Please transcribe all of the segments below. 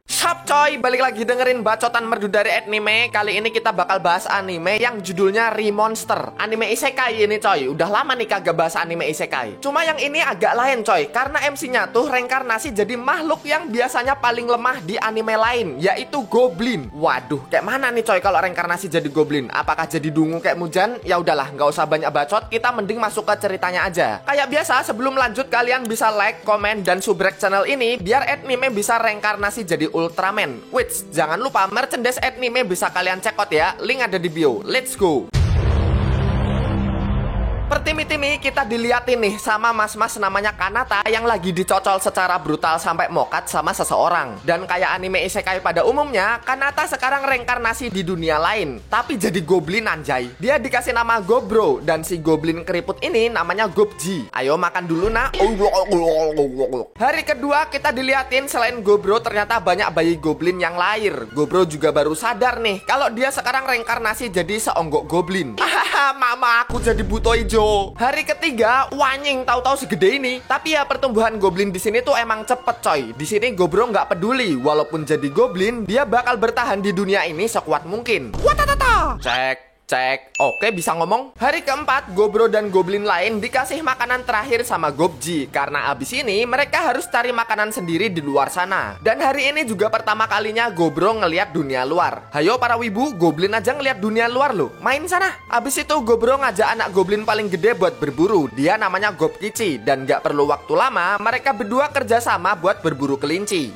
Sup coy, balik lagi dengerin bacotan merdu dari anime. Kali ini kita bakal bahas anime yang judulnya Remonster. Anime isekai ini coy. Udah lama nih kagak bahas anime isekai. Cuma yang ini agak lain coy, karena MC-nya tuh reinkarnasi jadi makhluk yang biasanya paling lemah di anime lain, yaitu goblin. Waduh, kayak mana nih coy kalau reinkarnasi jadi goblin? Apakah jadi dungu kayak Mujan? Ya udahlah, nggak usah banyak bacot, kita mending masuk ke ceritanya aja. Kayak biasa, sebelum lanjut kalian bisa like, komen, dan subrek channel ini biar anime bisa reinkarnasi jadi Ultraman. Which, jangan lupa merchandise anime bisa kalian check out ya, link ada di bio. Let's go. Pertimi-timi kita diliatin nih sama mas-mas namanya Kanata yang lagi dicocol secara brutal sampai mokat sama seseorang. Dan kayak anime isekai pada umumnya, Kanata sekarang reinkarnasi di dunia lain, tapi jadi goblin anjay. Dia dikasih nama Gobro, dan si goblin keriput ini namanya Gobji. Ayo makan dulu nak. Hari kedua kita diliatin selain Gobro ternyata banyak bayi goblin yang lahir. Gobro juga baru sadar nih kalau dia sekarang reinkarnasi jadi seonggok goblin. Hahaha, mama aku jadi buto ijo. Hari ketiga, wanying tahu-tahu segede ini. Tapi ya pertumbuhan goblin di sini tuh emang cepet coy. Di sini Gobro nggak peduli, walaupun jadi goblin, dia bakal bertahan di dunia ini sekuat mungkin. Watatata. Cek, oke bisa ngomong. Hari keempat, Gobro dan goblin lain dikasih makanan terakhir sama Gobji. Karena abis ini mereka harus cari makanan sendiri di luar sana. Dan hari ini juga pertama kalinya Gobro ngeliat dunia luar. Hayo para wibu, goblin aja ngeliat dunia luar loh. Main sana. Abis itu Gobro ngajak anak goblin paling gede buat berburu. Dia namanya Gobkichi. Dan gak perlu waktu lama, mereka berdua kerjasama buat berburu kelinci.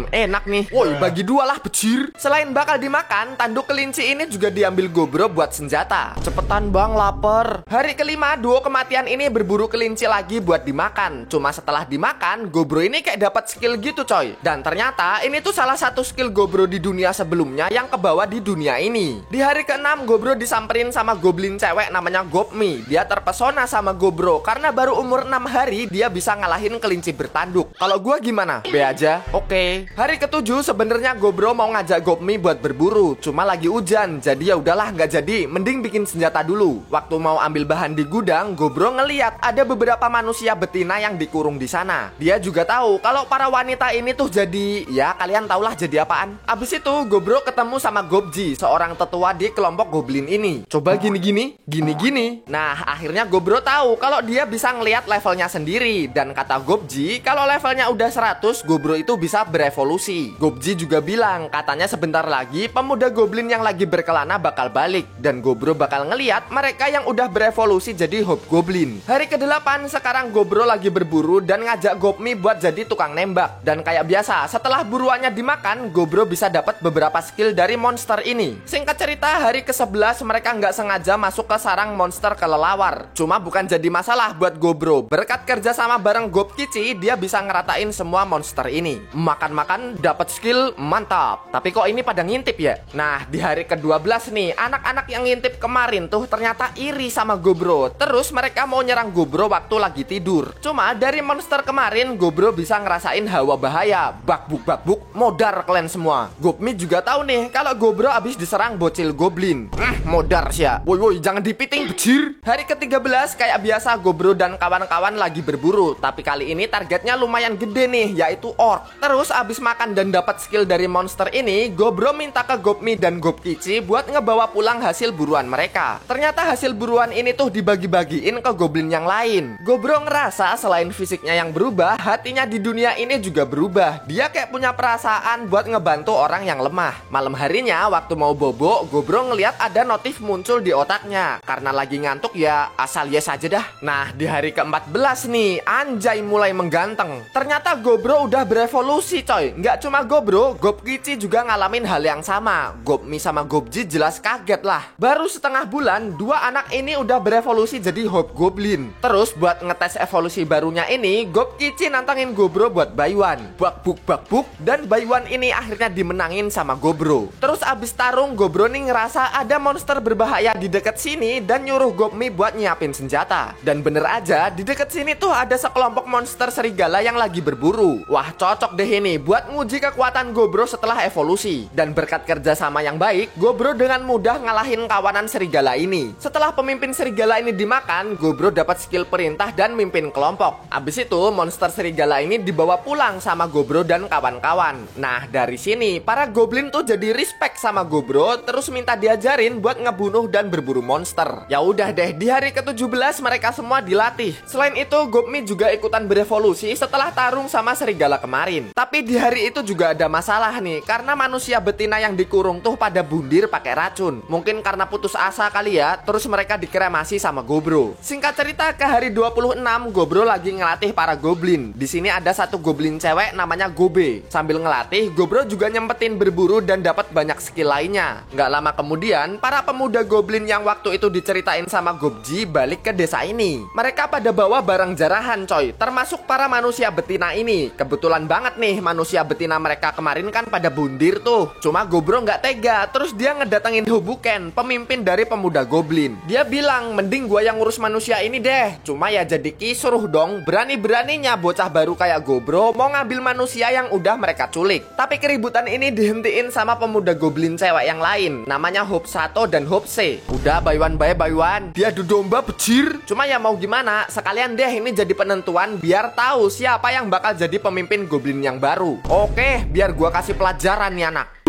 Enak nih. Woi, bagi dua lah becir. Selain bakal dimakan, tanduk kelinci ini juga diambil Gobro buat senjata. Cepetan bang, lapar. Hari kelima, duo kematian ini berburu kelinci lagi buat dimakan. Cuma setelah dimakan, Gobro ini kayak dapat skill gitu coy. Dan ternyata ini tuh salah satu skill Gobro di dunia sebelumnya yang kebawa di dunia ini. Di hari keenam, Gobro disamperin sama goblin cewek namanya Gobmi. Dia terpesona sama Gobro karena baru umur 6 hari dia bisa ngalahin kelinci bertanduk. Kalau gua gimana? B aja. Oke. Hari ketujuh sebenarnya Gobro mau ngajak Gobmi buat berburu, cuma lagi hujan, jadi ya udahlah nggak jadi. Mending bikin senjata dulu. Waktu mau ambil bahan di gudang, Gobro ngeliat ada beberapa manusia betina yang dikurung di sana. Dia juga tahu kalau para wanita ini tuh jadi, ya kalian tahulah jadi apaan. Abis itu Gobro ketemu sama Gobji, seorang tetua di kelompok goblin ini. Coba gini-gini. Nah, akhirnya Gobro tahu kalau dia bisa ngeliat levelnya sendiri. Dan kata Gobji, kalau levelnya udah 100, Gobro itu bisa berevolusi. Gobji juga bilang, katanya sebentar lagi pemuda goblin yang lagi berkelana bakal balik. Dan Gobro bakal ngeliat mereka yang udah berevolusi jadi hobgoblin. Hari ke-8 sekarang Gobro lagi berburu dan ngajak Gobmi buat jadi tukang nembak. Dan kayak biasa, setelah buruannya dimakan, Gobro bisa dapat beberapa skill dari monster ini. Singkat cerita, hari ke-11 mereka nggak sengaja masuk ke sarang monster kelelawar. Cuma bukan jadi masalah buat Gobro. Berkat kerja sama bareng Gobkichi, dia bisa ngeratain semua monster ini. Makan-makan dapat skill mantap. Tapi kok ini pada ngintip ya? Nah, di hari ke-12 nih, anak-anak yang ngintip kemarin tuh ternyata iri sama Gobro. Terus mereka mau nyerang Gobro waktu lagi tidur. Cuma dari monster kemarin Gobro bisa ngerasain hawa bahaya. Bakbuk, modar kalian semua. Gobmi juga tahu nih kalau Gobro abis diserang bocil goblin. Modar sih ya. Woi, jangan dipiting becir. Hari ke-13 kayak biasa Gobro dan kawan-kawan lagi berburu. Tapi kali ini targetnya lumayan gede nih, yaitu orc. Terus abis makan dan dapat skill dari monster ini, Gobro minta ke Gobmi dan Gobkichi buat ngebawa pulang hasil buruan mereka. Ternyata hasil buruan ini tuh dibagi-bagiin ke goblin yang lain. Gobro ngerasa selain fisiknya yang berubah, hatinya di dunia ini juga berubah. Dia kayak punya perasaan buat ngebantu orang yang lemah. Malam harinya waktu mau bobo, Gobro ngeliat ada notif muncul di otaknya. Karena lagi ngantuk ya asal yes aja dah. Nah, di hari ke-14 nih, anjay mulai mengganteng. Ternyata Gobro udah berevolusi coy. Nggak cuma Gobro, Gobkichi juga ngalamin hal yang sama. Gobmi sama Gobji jelas kaget lah. Baru setengah bulan, dua anak ini udah berevolusi jadi hobgoblin. Terus buat ngetes evolusi barunya ini, Gobkichi nantangin Gobro buat Baiwan. Bakbuk, dan Baiwan ini akhirnya dimenangin sama Gobro. Terus abis tarung, Gobro nih ngerasa ada monster berbahaya di deket sini dan nyuruh Gobmi buat nyiapin senjata. Dan bener aja, di deket sini tuh ada sekelompok monster serigala yang lagi berburu. Wah, cocok deh ini buat nguji kekuatan Gobro setelah evolusi. Dan berkat kerjasama yang baik, Gobro dengan mudah ngalahin ngalahin kawanan serigala ini. Setelah pemimpin serigala ini dimakan, Gobro dapat skill perintah dan mimpin kelompok. Abis itu monster serigala ini dibawa pulang sama Gobro dan kawan-kawan. Nah dari sini para goblin tuh jadi respect sama Gobro, terus minta diajarin buat ngebunuh dan berburu monster. Ya udah deh, di hari ke-17 mereka semua dilatih. Selain itu Gopmi juga ikutan berevolusi setelah tarung sama serigala kemarin. Tapi di hari itu juga ada masalah nih, karena manusia betina yang dikurung tuh pada bundir pakai racun. Mungkin karena putus asa kali ya, terus mereka dikremasi sama Gobro. Singkat cerita, ke hari 26 Gobro lagi ngelatih para goblin. Di sini ada satu goblin cewek namanya Gobe. Sambil ngelatih, Gobro juga nyempetin berburu dan dapat banyak skill lainnya. Nggak lama kemudian, para pemuda goblin yang waktu itu diceritain sama Gobji balik ke desa ini. Mereka pada bawa barang jarahan coy, termasuk para manusia betina ini. Kebetulan banget nih, manusia betina mereka kemarin kan pada bundir tuh. Cuma Gobro nggak tega, terus dia ngedatengin Hobuken, pemimpin dari pemuda goblin. Dia bilang, mending gua yang ngurus manusia ini deh. Cuma ya jadi kisruh dong, berani-beraninya bocah baru kayak Gobro mau ngambil manusia yang udah mereka culik. Tapi keributan ini dihentiin sama pemuda goblin cewek yang lain, namanya Hope Sato dan Hope Se. Udah Baywan bae Baywan, dia adu domba bejir. Cuma ya mau gimana, sekalian deh ini jadi penentuan biar tahu siapa yang bakal jadi pemimpin goblin yang baru. Oke, biar gua kasih pelajaran nih anak.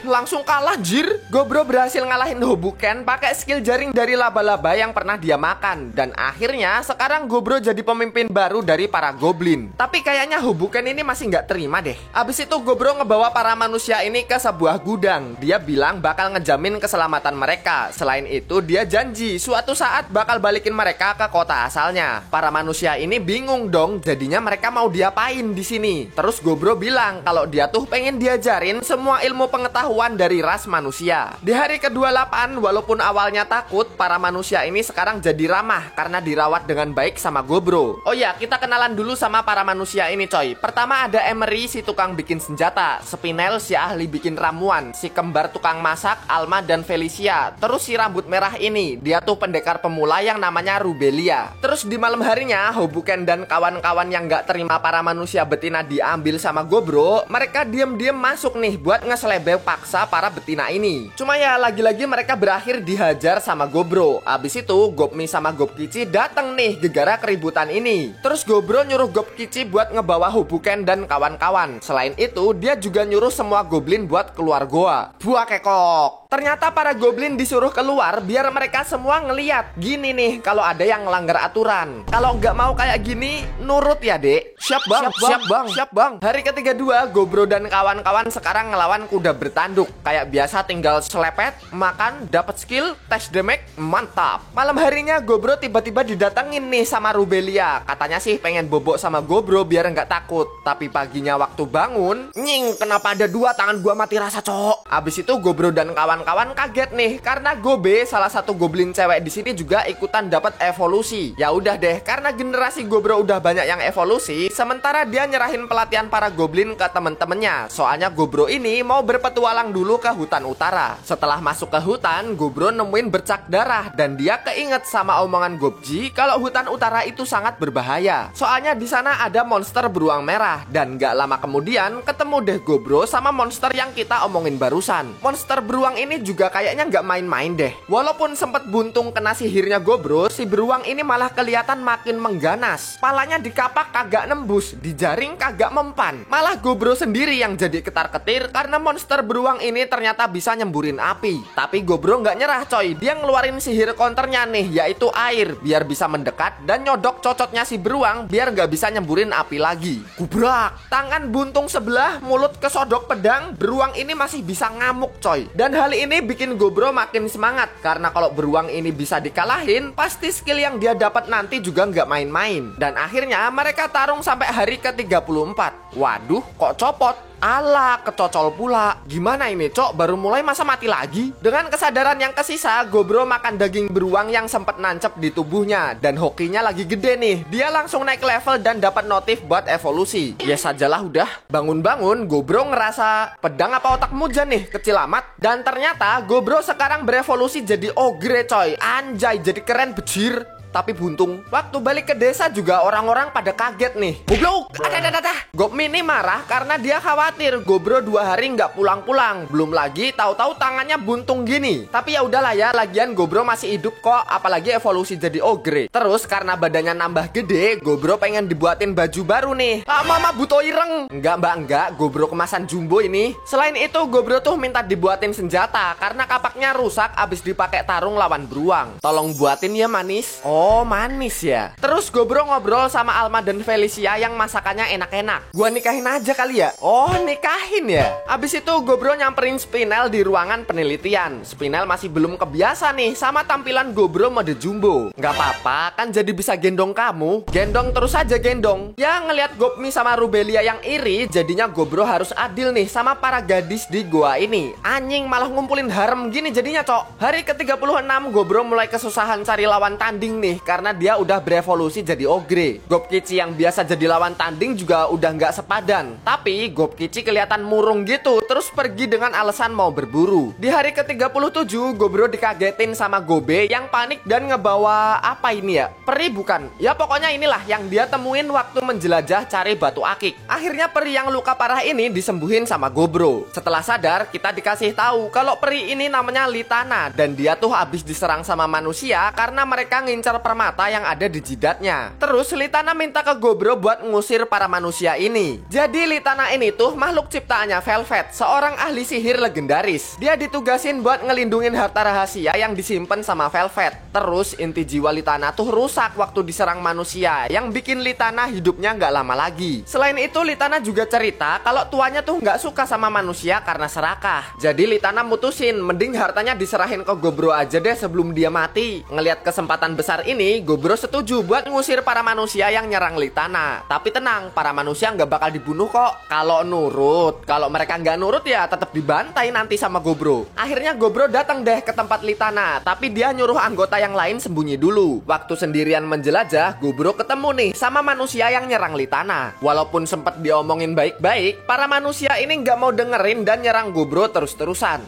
Langsung kalah jir. Gobro berhasil ngalahin Hobuken pakai skill jaring dari laba-laba yang pernah dia makan. Dan akhirnya sekarang Gobro jadi pemimpin baru dari para goblin. Tapi kayaknya Hobuken ini masih nggak terima deh. Abis itu Gobro ngebawa para manusia ini ke sebuah gudang. Dia bilang bakal ngejamin keselamatan mereka. Selain itu dia janji suatu saat bakal balikin mereka ke kota asalnya. Para manusia ini bingung dong, jadinya mereka mau diapain di sini. Terus Gobro bilang kalau dia tuh pengen diajarin semua ilmu pengetahuan dari ras manusia. Di hari ke-28, walaupun awalnya takut, para manusia ini sekarang jadi ramah karena dirawat dengan baik sama Gobro. Oh ya, kita kenalan dulu sama para manusia ini coy. Pertama ada Emery, si tukang bikin senjata, Spinel, si ahli bikin ramuan, si kembar tukang masak, Alma dan Felicia. Terus si rambut merah ini, dia tuh pendekar pemula yang namanya Rubelia. Terus di malam harinya, Hobuken dan kawan-kawan yang gak terima para manusia betina diambil sama Gobro, mereka diem-diem masuk nih buat ngeselebek paksa para betina ini. Cuma ya lagi-lagi mereka berakhir dihajar sama Gobro. Abis itu Gopmi sama Gopkici dateng nih gegara keributan ini. Terus Gobro nyuruh Gopkici buat ngebawa Hobuken dan kawan-kawan. Selain itu dia juga nyuruh semua goblin buat keluar goa. Buah kekok. Ternyata para goblin disuruh keluar biar mereka semua ngeliat. Gini nih kalau ada yang ngelanggar aturan. Kalau nggak mau kayak gini, nurut ya dek. Siap bang, siap bang, siap bang. Hari ke-32 Gobro dan kawan-kawan sekarang ngelawan kuda bertanduk. Kayak biasa tinggal selepet, makan, dapat skill, tes damage, mantap. Malam harinya Gobro tiba-tiba didatengin nih sama Rubelia. Katanya sih pengen bobok sama Gobro biar nggak takut. Tapi paginya waktu bangun, nying, kenapa ada dua tangan gua mati rasa cok. Abis itu Gobro dan kawan-kawan kaget nih karena Gobe, salah satu goblin cewek di sini juga ikutan dapat evolusi. Ya udah deh, karena generasi Gobro udah banyak yang evolusi, sementara dia nyerahin pelatihan para goblin ke temen-temennya. Soalnya Gobro ini mau berpetualang dulu ke hutan utara. Setelah masuk ke hutan, Gobro nemuin bercak darah dan dia keinget sama omongan Gobji kalau hutan utara itu sangat berbahaya. Soalnya di sana ada monster beruang merah dan gak lama kemudian ketemu deh Gobro sama monster yang kita omongin barusan. Monster beruang ini juga kayaknya gak main-main deh. Walaupun sempat buntung kena sihirnya Gobro, si beruang ini malah kelihatan makin mengganas. Palanya dikapak kagak nembus, dijaring kagak mempan. Malah Gobro sendiri yang jadi ketar-ketir karena monster beruang ini ternyata bisa nyemburin api. Tapi Gobro nggak nyerah coy, dia ngeluarin sihir counternya nih, yaitu air, biar bisa mendekat dan nyodok cocotnya si beruang biar nggak bisa nyemburin api lagi. Gubrak, tangan buntung sebelah, mulut kesodok pedang, beruang ini masih bisa ngamuk coy. Dan hal ini bikin Gobro makin semangat karena kalau beruang ini bisa dikalahin, pasti skill yang dia dapat nanti juga nggak main-main. Dan akhirnya mereka tarung sampai hari ke-34. Waduh, kok copot? Alah, kecocol pula. Gimana ini, Cok? Baru mulai masa mati lagi? Dengan kesadaran yang kesisa, Gobro makan daging beruang yang sempat nancep di tubuhnya. Dan hokinya lagi gede nih. Dia langsung naik level dan dapat notif buat evolusi. Ya sajalah udah. Bangun-bangun, Gobro ngerasa pedang apa otak muja nih, kecil amat. Dan ternyata Gobro sekarang berevolusi jadi ogre coy. Anjay, jadi keren bejir. tapi buntung. Waktu balik ke desa juga orang-orang pada kaget nih. Goblok, ada. Gopmi ini marah karena dia khawatir Gobro 2 hari nggak pulang-pulang. Belum lagi tahu-tahu tangannya buntung gini. Tapi ya udahlah ya, lagian Gobro masih hidup kok, apalagi evolusi jadi ogre. Terus karena badannya nambah gede, Gobro pengen dibuatin baju baru nih. Mama butuh ireng. Enggak mbak, enggak, Gobro kemasan jumbo ini. Selain itu Gobro tuh minta dibuatin senjata karena kapaknya rusak abis dipakai tarung lawan beruang. Tolong buatin ya manis. Oh manis ya. Terus Gobro ngobrol sama Alma dan Felicia yang masakannya enak-enak. Gua nikahin aja kali ya. Oh nikahin ya. Abis itu Gobro nyamperin Spinel di ruangan penelitian. Spinel masih belum kebiasa nih sama tampilan Gobro mode jumbo. Nggak apa-apa kan, jadi bisa gendong kamu. Gendong terus aja gendong. Ya ngelihat Gopmi sama Rubelia yang iri, jadinya Gobro harus adil nih sama para gadis di goa ini. Anjing malah ngumpulin harem gini jadinya cok. Hari ke-36 Gobro mulai kesusahan cari lawan tanding nih karena dia udah berevolusi jadi ogre. Gopkici yang biasa jadi lawan tanding juga udah nggak sepadan. Tapi Gopkici kelihatan murung gitu, terus pergi dengan alasan mau berburu. Di hari ke-37 Gobro dikagetin sama Gobe yang panik dan ngebawa apa ini ya? Peri bukan? Ya pokoknya inilah yang dia temuin waktu menjelajah cari batu akik. Akhirnya peri yang luka parah ini disembuhin sama Gobro. Setelah sadar kita dikasih tahu kalau peri ini namanya Litana dan dia tuh habis diserang sama manusia karena mereka ngincar permata yang ada di jidatnya. Terus Litana minta ke Gobro buat ngusir para manusia ini. Jadi Litana ini tuh makhluk ciptaannya Velvet, seorang ahli sihir legendaris. Dia ditugasin buat ngelindungin harta rahasia yang disimpan sama Velvet. Terus inti jiwa Litana tuh rusak waktu diserang manusia, yang bikin Litana hidupnya nggak lama lagi. Selain itu Litana juga cerita kalau tuanya tuh nggak suka sama manusia karena serakah. Jadi Litana mutusin mending hartanya diserahin ke Gobro aja deh sebelum dia mati. Ngelihat kesempatan besar ini, Gobro setuju buat ngusir para manusia yang nyerang Litana. Tapi tenang, para manusia nggak bakal dibunuh kok kalau nurut. Kalau mereka nggak nurut ya tetap dibantai nanti sama Gobro. Akhirnya Gobro datang deh ke tempat Litana, tapi dia nyuruh anggota yang lain sembunyi dulu. Waktu sendirian menjelajah, Gobro ketemu nih sama manusia yang nyerang Litana. Walaupun sempat diomongin baik-baik, para manusia ini nggak mau dengerin dan nyerang Gobro terus-terusan.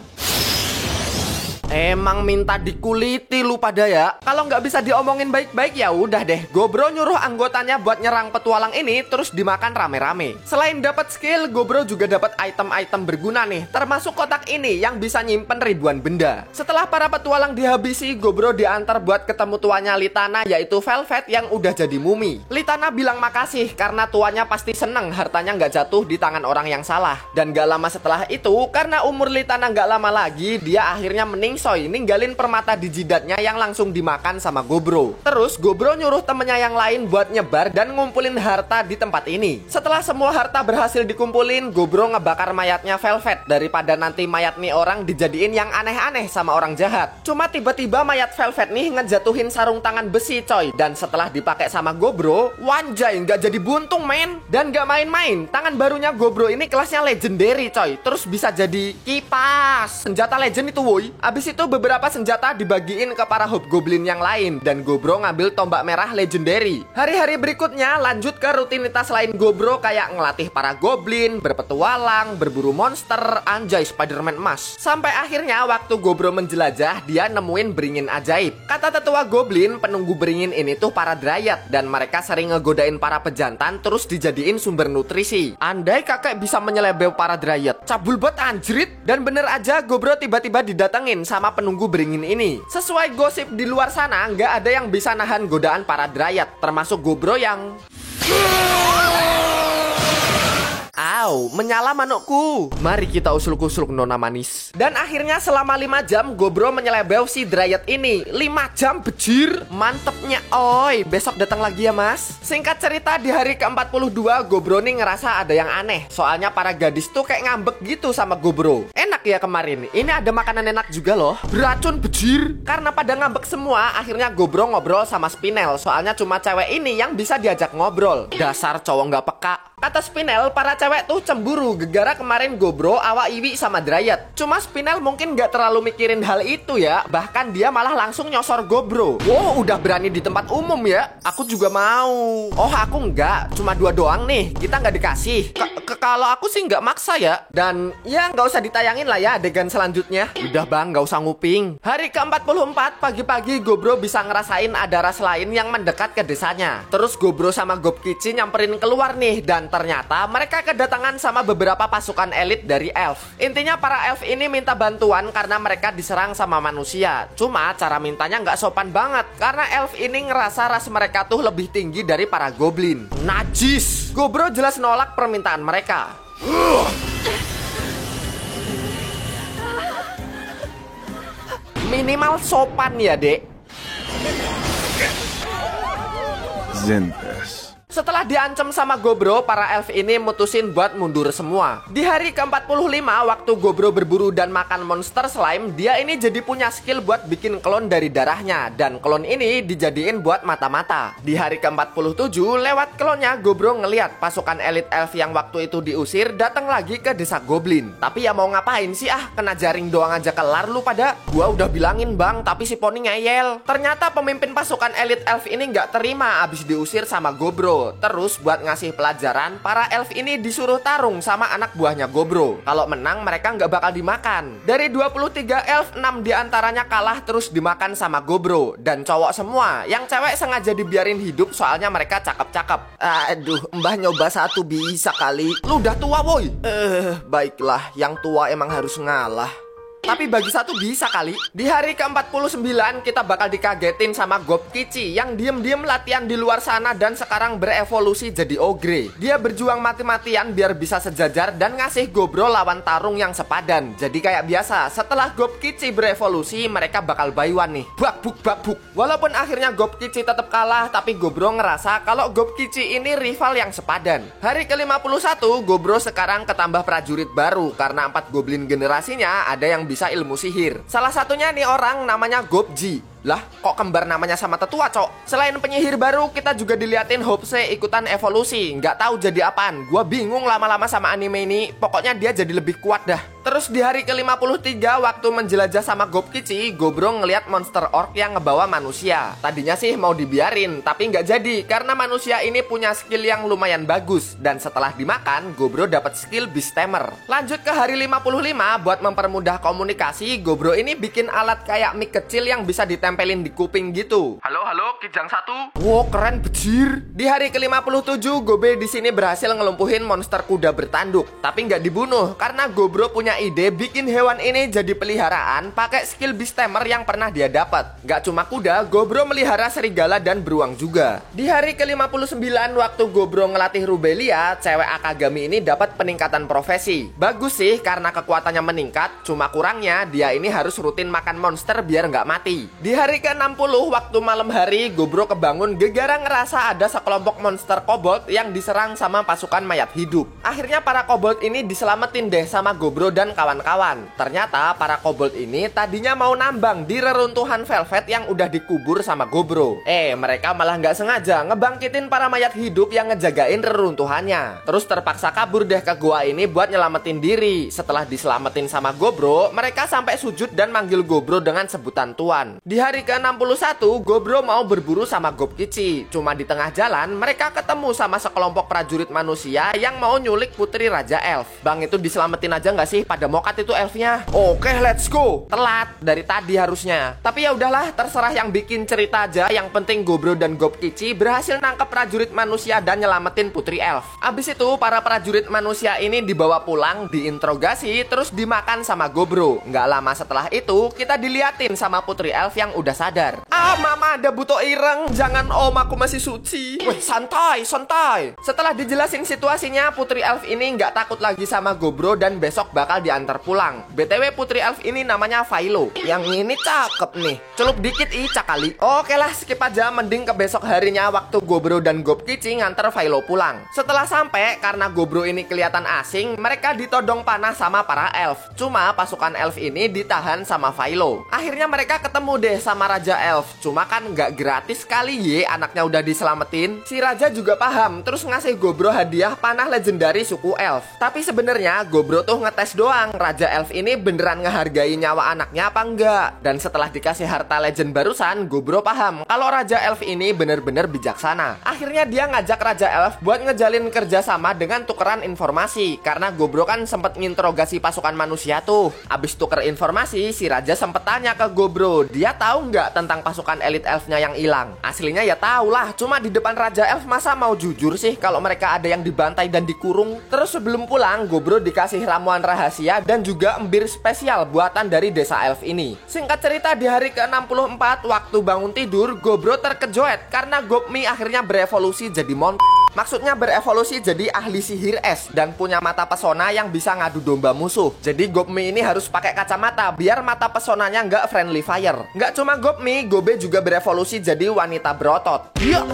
Emang minta dikuliti lu pada ya. Kalau nggak bisa diomongin baik-baik ya udah deh. Gobro nyuruh anggotanya buat nyerang petualang ini terus dimakan rame-rame. Selain dapat skill, Gobro juga dapat item-item berguna nih, termasuk kotak ini yang bisa nyimpen ribuan benda. Setelah para petualang dihabisi, Gobro diantar buat ketemu tuanya Litana yaitu Velvet yang udah jadi mumi. Litana bilang makasih karena tuanya pasti seneng hartanya nggak jatuh di tangan orang yang salah. Dan gak lama setelah itu, karena umur Litana nggak lama lagi, dia akhirnya ninggalin permata di jidatnya yang langsung dimakan sama Gobro. Terus Gobro nyuruh temennya yang lain buat nyebar dan ngumpulin harta di tempat ini. Setelah semua harta berhasil dikumpulin, Gobro ngebakar mayatnya Velvet daripada nanti mayat nih orang dijadiin yang aneh-aneh sama orang jahat. Cuma tiba-tiba mayat Velvet nih ngejatuhin sarung tangan besi coy. Dan setelah dipakai sama Gobro, wanjay nggak jadi buntung men. Dan nggak main-main, tangan barunya Gobro ini kelasnya legendary coy. Terus bisa jadi kipas, senjata legend itu woi. Abis itu beberapa senjata dibagiin ke para hobgoblin yang lain dan Gobro ngambil tombak merah legendary. Hari-hari berikutnya lanjut ke rutinitas lain Gobro kayak ngelatih para goblin, berpetualang, berburu monster, anjay Spiderman emas. Sampai akhirnya waktu Gobro menjelajah, dia nemuin beringin ajaib. Kata tetua goblin, penunggu beringin ini tuh para dryad dan mereka sering ngegodain para pejantan terus dijadiin sumber nutrisi. Andai kakek bisa menyelebeu para dryad, cabul buat anjrit. Dan bener aja Gobro tiba-tiba didatengin sama penunggu beringin ini. Sesuai gosip di luar sana, nggak ada yang bisa nahan godaan para dryad, termasuk Gobro yang Au, menyala manukku. Mari kita usuluk-usuluk nona manis. Dan akhirnya selama 5 jam Gobro menyelebeu si dryad ini. 5 jam bejir. Mantepnya oi. Besok datang lagi ya mas. Singkat cerita di hari ke-42 Gobro nih ngerasa ada yang aneh. Soalnya para gadis tuh kayak ngambek gitu sama Gobro. Enak ya kemarin. Ini ada makanan enak juga loh. Beracun bejir. Karena pada ngambek semua, akhirnya Gobro ngobrol sama Spinel. Soalnya cuma cewek ini yang bisa diajak ngobrol. Dasar cowok nggak peka. Kata Spinel, para cewek tuh cemburu gegara kemarin Gobro, Awak Iwi sama Dryad. Cuma Spinel mungkin gak terlalu mikirin hal itu ya. Bahkan dia malah langsung nyosor Gobro. Wow, udah berani di tempat umum ya. Aku juga mau. Oh, aku enggak, cuma 2 doang nih. Kita nggak dikasih. Kalau aku sih nggak maksa ya. Dan ya nggak usah ditayangin lah ya adegan selanjutnya. Udah bang, nggak usah nguping. Hari ke-44 pagi-pagi Gobro bisa ngerasain ada ras lain yang mendekat ke desanya. Terus Gobro sama Gob Kici nyamperin keluar nih. Dan ternyata mereka kedatangan sama beberapa pasukan elit dari elf. Intinya para elf ini minta bantuan karena mereka diserang sama manusia. Cuma cara mintanya nggak sopan banget karena elf ini ngerasa ras mereka tuh lebih tinggi dari para goblin. Najis. Gobro jelas nolak permintaan mereka. Minimal sopan ya, Dek. Zenthas. Setelah diancam sama Gobro, para elf ini mutusin buat mundur semua. Di hari ke-45, waktu Gobro berburu dan makan monster slime, dia ini jadi punya skill buat bikin klon dari darahnya. Dan klon ini dijadiin buat mata-mata. Di hari ke-47, lewat klonnya, Gobro ngeliat pasukan elit elf yang waktu itu diusir datang lagi ke desa Goblin. Tapi ya mau ngapain sih kena jaring doang aja kelar lu pada. Gua udah bilangin bang, tapi si Poni ngeyel. Ternyata pemimpin pasukan elit elf ini nggak terima abis diusir sama Gobro. Terus buat ngasih pelajaran, para elf ini disuruh tarung sama anak buahnya Gobro. Kalau menang mereka nggak bakal dimakan. Dari 23 elf, 6 diantaranya kalah terus dimakan sama Gobro. Dan cowok semua, yang cewek sengaja dibiarin hidup soalnya mereka cakep-cakep. Aduh, mbah nyoba 1 bisa kali. Lu udah tua woi. Baiklah, yang tua emang harus ngalah. Tapi bagi 1 bisa kali. Di hari ke-49 kita bakal dikagetin sama Gob Kici yang diem-diem latihan di luar sana dan sekarang berevolusi jadi ogre. Dia berjuang mati-matian biar bisa sejajar dan ngasih Gobro lawan tarung yang sepadan. Jadi kayak biasa, setelah Gob Kici berevolusi mereka bakal bayuan nih. Bak-buk. Walaupun akhirnya Gob Kici tetap kalah, tapi Gobro ngerasa kalau Gob Kici ini rival yang sepadan. Hari ke-51 Gobro sekarang ketambah prajurit baru karena 4 goblin generasinya ada yang bisa ilmu sihir. Salah satunya nih orang namanya Gobji. Lah, kok kembar namanya sama tetua, cok? Selain penyihir baru, kita juga diliatin Hopse ikutan evolusi. Nggak tahu jadi apaan. Gua bingung lama-lama sama anime ini. Pokoknya dia jadi lebih kuat dah. Terus di hari ke-53, waktu menjelajah sama Gob Kici, Gobro ngeliat monster orc yang ngebawa manusia. Tadinya sih mau dibiarin, tapi nggak jadi. Karena manusia ini punya skill yang lumayan bagus. Dan setelah dimakan, Gobro dapat skill Beast Tamer. Lanjut ke hari 55, buat mempermudah komunikasi, Gobro ini bikin alat kayak mic kecil yang bisa ditempelin di kuping gitu. Halo, Kijang 1. Wow, keren bejir. Di hari ke-57, Gobe di sini berhasil ngelumpuhin monster kuda bertanduk. Tapi nggak dibunuh, karena Gobro punya ide bikin hewan ini jadi peliharaan pakai skill Beast Tamer yang pernah dia dapat. Nggak cuma kuda, Gobro melihara serigala dan beruang juga. Di hari ke-59, waktu Gobro ngelatih Rubelia, cewek Akagami ini dapat peningkatan profesi. Bagus sih, karena kekuatannya meningkat. Cuma kurangnya, dia ini harus rutin makan monster biar nggak mati. Di hari ke-60, waktu malam hari, Gobro kebangun gegara ngerasa ada sekelompok monster kobold yang diserang sama pasukan mayat hidup. Akhirnya para kobold ini diselamatin deh sama Gobro dan kawan-kawan. Ternyata para kobold ini tadinya mau nambang di reruntuhan Velvet yang udah dikubur sama Gobro. Mereka malah nggak sengaja ngebangkitin para mayat hidup yang ngejagain reruntuhannya. Terus terpaksa kabur deh ke gua ini buat nyelamatin diri. Setelah diselamatin sama Gobro, mereka sampai sujud dan manggil Gobro dengan sebutan Tuan. Di hari ke-61, Gobro mau berburu sama Gob Kici. Cuma di tengah jalan, mereka ketemu sama sekelompok prajurit manusia yang mau nyulik putri Raja Elf. Bang, itu diselamatin aja nggak sih? Pada mokat itu elfnya. Oke, let's go. Telat dari tadi harusnya. Tapi ya udahlah, terserah yang bikin cerita aja. Yang penting Gobro dan Gob Kici berhasil nangkep prajurit manusia dan nyelamatin putri elf. Abis itu, para prajurit manusia ini dibawa pulang, diinterogasi, terus dimakan sama Gobro. Nggak lama setelah itu, kita diliatin sama putri elf yang udah sadar. Mama ada buto ireng. Jangan om, aku masih suci. Wih, santai. Setelah dijelasin situasinya, putri elf ini nggak takut lagi sama Gobro dan besok bakal bakal diantar pulang. BTW putri elf ini namanya Philo. Yang ini cakep nih. Celup dikit cak kali. Oke lah, skip aja, mending ke besok harinya waktu Gobro dan Gobkici nganter Philo pulang. Setelah sampai, karena Gobro ini kelihatan asing, mereka ditodong panah sama para elf. Cuma pasukan elf ini ditahan sama Philo. Akhirnya mereka ketemu deh sama Raja Elf. Cuma kan nggak gratis kali anaknya udah diselamatin. Si Raja juga paham, terus ngasih Gobro hadiah panah legendari suku elf. Tapi sebenarnya Gobro tuh ngetes doang, Raja Elf ini beneran ngehargai nyawa anaknya apa enggak. Dan setelah dikasih harta legend barusan, Gobro paham kalau Raja Elf ini bener-bener bijaksana. Akhirnya dia ngajak Raja Elf buat ngejalin kerjasama dengan tukeran informasi. Karena Gobro kan sempet nginterogasi pasukan manusia tuh. Abis tuker informasi, si Raja sempet tanya ke Gobro, dia tahu nggak tentang pasukan elit elfnya yang hilang. Aslinya ya tahu lah, cuma di depan Raja Elf masa mau jujur sih kalau mereka ada yang dibantai dan dikurung. Terus sebelum pulang, Gobro dikasih ramuan rahasia dan juga embir spesial buatan dari desa elf ini. Singkat cerita, di hari ke-64 waktu bangun tidur, Gobro terkejoet karena Gobmi akhirnya berevolusi jadi Maksudnya berevolusi jadi ahli sihir es dan punya mata pesona yang bisa ngadu domba musuh. Jadi Gobmi ini harus pakai kacamata biar mata pesonanya nggak friendly fire. Nggak cuma Gobmi, Gobe juga berevolusi jadi wanita berotot. Iya.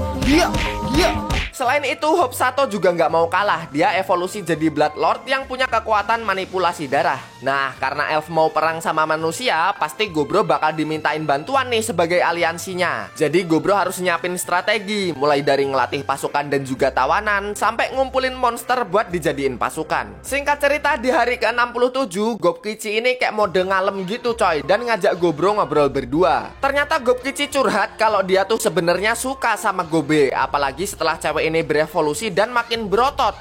Selain itu, Hopsato juga nggak mau kalah. Dia evolusi jadi Blood Lord yang punya kekuatan manipulasi darah. Nah, karena elf mau perang sama manusia, pasti Gobro bakal dimintain bantuan nih sebagai aliansinya. Jadi Gobro harus nyiapin strategi, mulai dari ngelatih pasukan dan juga tawanan, sampai ngumpulin monster buat dijadiin pasukan. Singkat cerita, di hari ke-67, Gobkici ini kayak mode ngalem gitu coy, dan ngajak Gobro ngobrol berdua. Ternyata Gobkici curhat kalau dia tuh sebenarnya suka sama Gobe, apalagi setelah cewek ini berevolusi dan makin berotot.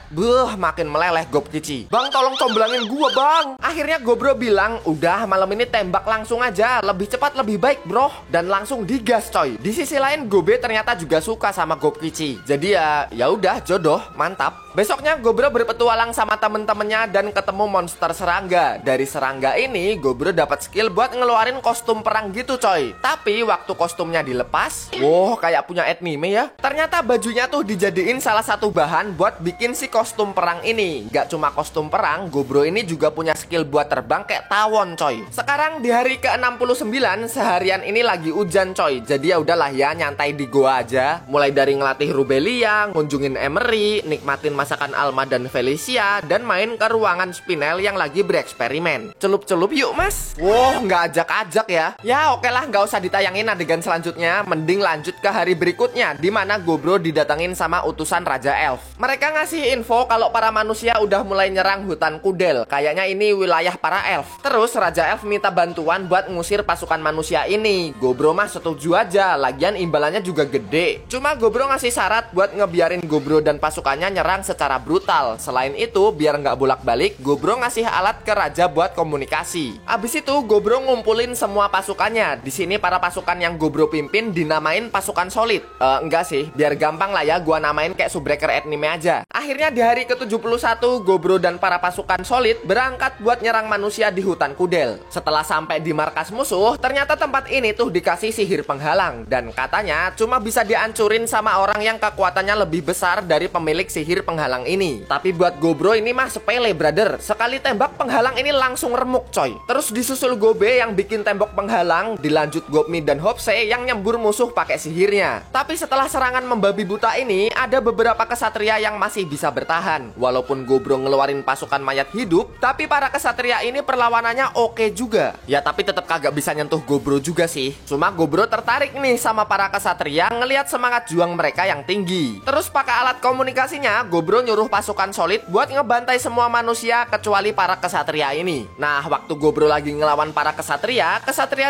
Makin meleleh Gobkici. Bang, tolong comblangin gua bang. Akhirnya Gobro bilang, udah malam ini tembak langsung aja, lebih cepat lebih baik bro. Dan langsung digas coy. Di sisi lain Gobe ternyata juga suka sama Gobkici. Jadi ya udah jodoh, mantap. Besoknya Gobro berpetualang sama temen-temennya dan ketemu monster serangga. Dari serangga ini Gobro dapat skill buat ngeluarin kostum perang gitu coy. Tapi waktu kostumnya dilepas, kayak punya anime ya. Ternyata bajunya tuh dijadiin salah satu bahan buat bikin si kostum perang ini. Gak cuma kostum perang, Gobro ini juga punya skill buat terbang kayak tawon coy. Sekarang di hari ke-69, seharian ini lagi hujan coy. Jadi ya udahlah ya, nyantai di goa aja. Mulai dari ngelatih Rubelia, ngunjungin Emery, nikmatin masakan Alma dan Felicia, dan main ke ruangan Spinel yang lagi bereksperimen. Celup-celup yuk mas. Nggak ajak-ajak ya. Ya oke lah, nggak usah ditayangin adegan selanjutnya. Mending lanjut ke hari berikutnya, di mana Gobro didatengin sama utusan Raja Elf. Mereka ngasih info kalau para manusia udah mulai nyerang hutan Kudel. Kayaknya ini wilayah para elf. Terus Raja Elf minta bantuan buat ngusir pasukan manusia ini. Gobro mah setuju aja, lagian imbalannya juga gede. Cuma Gobro ngasih syarat buat ngebiarin Gobro dan pasukannya nyerang secara brutal. Selain itu, biar nggak bolak-balik, Gobro ngasih alat ke Raja buat komunikasi. Abis itu Gobro ngumpulin semua pasukannya. Di sini para pasukan yang Gobro pimpin dinamain pasukan solid. Enggak sih, biar gampang lah ya, gua namain kayak subbreaker anime aja. Akhirnya di hari ke-71, Gobro dan para pasukan solid berangkat buat nyerang manusia di hutan Kudel. Setelah sampai di markas musuh, ternyata tempat ini tuh dikasih sihir penghalang. Dan katanya cuma bisa dihancurin sama orang yang kekuatannya lebih besar dari pemilik sihir penghalang ini. Tapi buat Gobro ini mah sepele brother. Sekali tembak penghalang ini langsung remuk coy. Terus disusul Gobe yang bikin tembok penghalang, dilanjut Gobmi dan Hopse yang nyembur musuh pakai sihirnya. Tapi setelah serangan membabi buta ini, ada beberapa kesatria yang masih bisa bertahan. Walaupun Gobro ngeluarin pasukan mayat hidup, tapi para kesatria ini perlawanannya oke juga. Ya tapi tetap kagak bisa nyentuh Gobro juga sih. Cuma Gobro tertarik nih sama para kesatria ngelihat semangat juang mereka yang tinggi. Terus pakai alat komunikasinya, Gobro nyuruh pasukan solid buat ngebantai semua manusia kecuali para kesatria ini. Nah, waktu Gobro lagi ngelawan para kesatria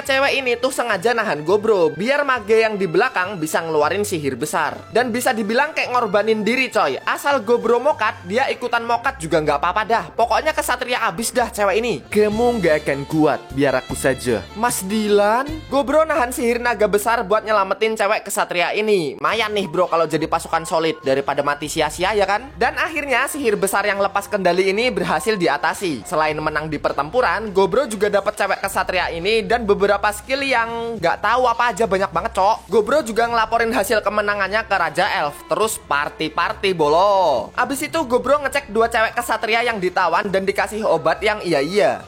cewek ini tuh sengaja nahan Gobro biar mage yang di belakang bisa ngeluarin sihir besar. Dan bisa dibilang kayak ngorbanin diri coy. Asal Gobro mokat, dia ikutan mokat juga nggak apa-apa dah. Pokoknya kesatria abis dah cewek ini. Kamu nggak akan kuat, biar aku saja. Mas Dilan, Gobro nahan sihir naga besar buat nyelamatin cewek kesatria ini. Mayan nih bro kalau jadi pasukan solid daripada mati sia-sia ya kan? Dan akhirnya sihir besar yang lepas kendali ini berhasil diatasi. Selain menang di pertempuran, Gobro juga dapat cewek kesatria ini dan beberapa skill yang nggak tahu apa aja, banyak banget cok. Gobro juga ngelaporin hasil kemenangannya ke Raja Elf. Terus party-party bolos. info. Abis itu Gobro ngecek 2 cewek kesatria yang ditawan dan dikasih obat yang iya.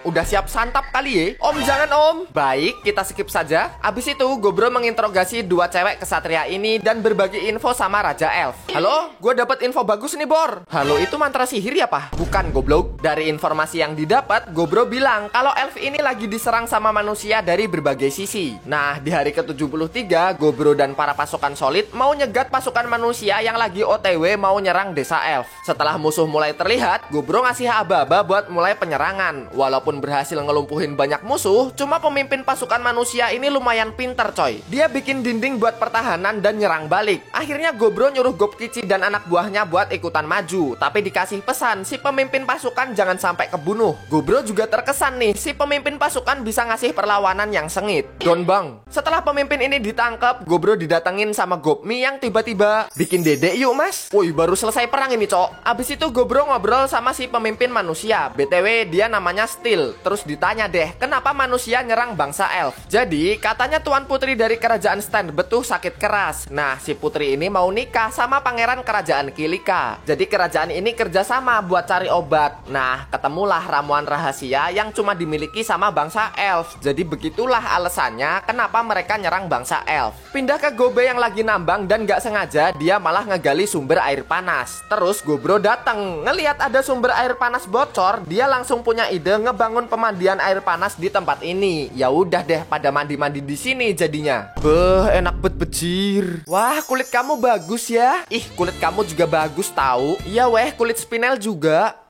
Udah siap santap kali ya? Om jangan om. Baik, kita skip saja. Abis itu Gobro menginterogasi 2 cewek kesatria ini dan berbagi info sama Raja Elf. Halo, gue dapat info bagus nih Bor. Halo, itu mantra sihir ya Pak? Bukan goblok. Dari informasi yang didapat, Gobro bilang kalau elf ini lagi diserang sama manusia dari berbagai sisi. Nah, di hari ke-73, Gobro dan para pasukan solid mau nyegat pasukan manusia yang lagi OTW mau nyerang desa elf. Setelah musuh mulai terlihat, Gobro ngasih aba-aba buat mulai penyerangan. Walaupun berhasil ngelumpuhin banyak musuh, cuma pemimpin pasukan manusia ini lumayan pinter coy. Dia bikin dinding buat pertahanan dan nyerang balik. Akhirnya Gobro nyuruh Gobkici dan anak buahnya buat ikutan maju. Tapi dikasih pesan, si pemimpin pasukan jangan sampai kebunuh. Gobro juga terkesan nih, si pemimpin pasukan bisa ngasih perlawanan yang sengit. Don bang. Setelah pemimpin ini ditangkap, Gobro didatengin sama Gobmi yang tiba-tiba bikin dedek yuk mas. Woi, baru selesai perang ini cok. Abis itu Gobro ngobrol sama si pemimpin manusia. BTW dia namanya Steel. Terus ditanya deh, kenapa manusia nyerang bangsa elf? Jadi katanya tuan putri dari kerajaan Stand Betuh sakit keras. Nah, si putri ini mau nikah sama pangeran kerajaan Kilika. Jadi kerajaan ini kerjasama buat cari obat. Nah, ketemulah ramuan rahasia yang cuma dimiliki sama bangsa elf. Jadi begitulah alasannya kenapa mereka nyerang bangsa elf. Pindah ke Gobe yang lagi nambang dan gak sengaja dia malah ngegali sumber air panas. Terus Gobro datang, ngelihat ada sumber air panas bocor, dia langsung punya ide ngebangun pemandian air panas di tempat ini. Ya udah deh, pada mandi-mandi di sini jadinya. Beuh, enak bet bejir. Wah, kulit kamu bagus ya. Ih, kulit kamu juga bagus tahu. Iya weh, kulit spinel juga.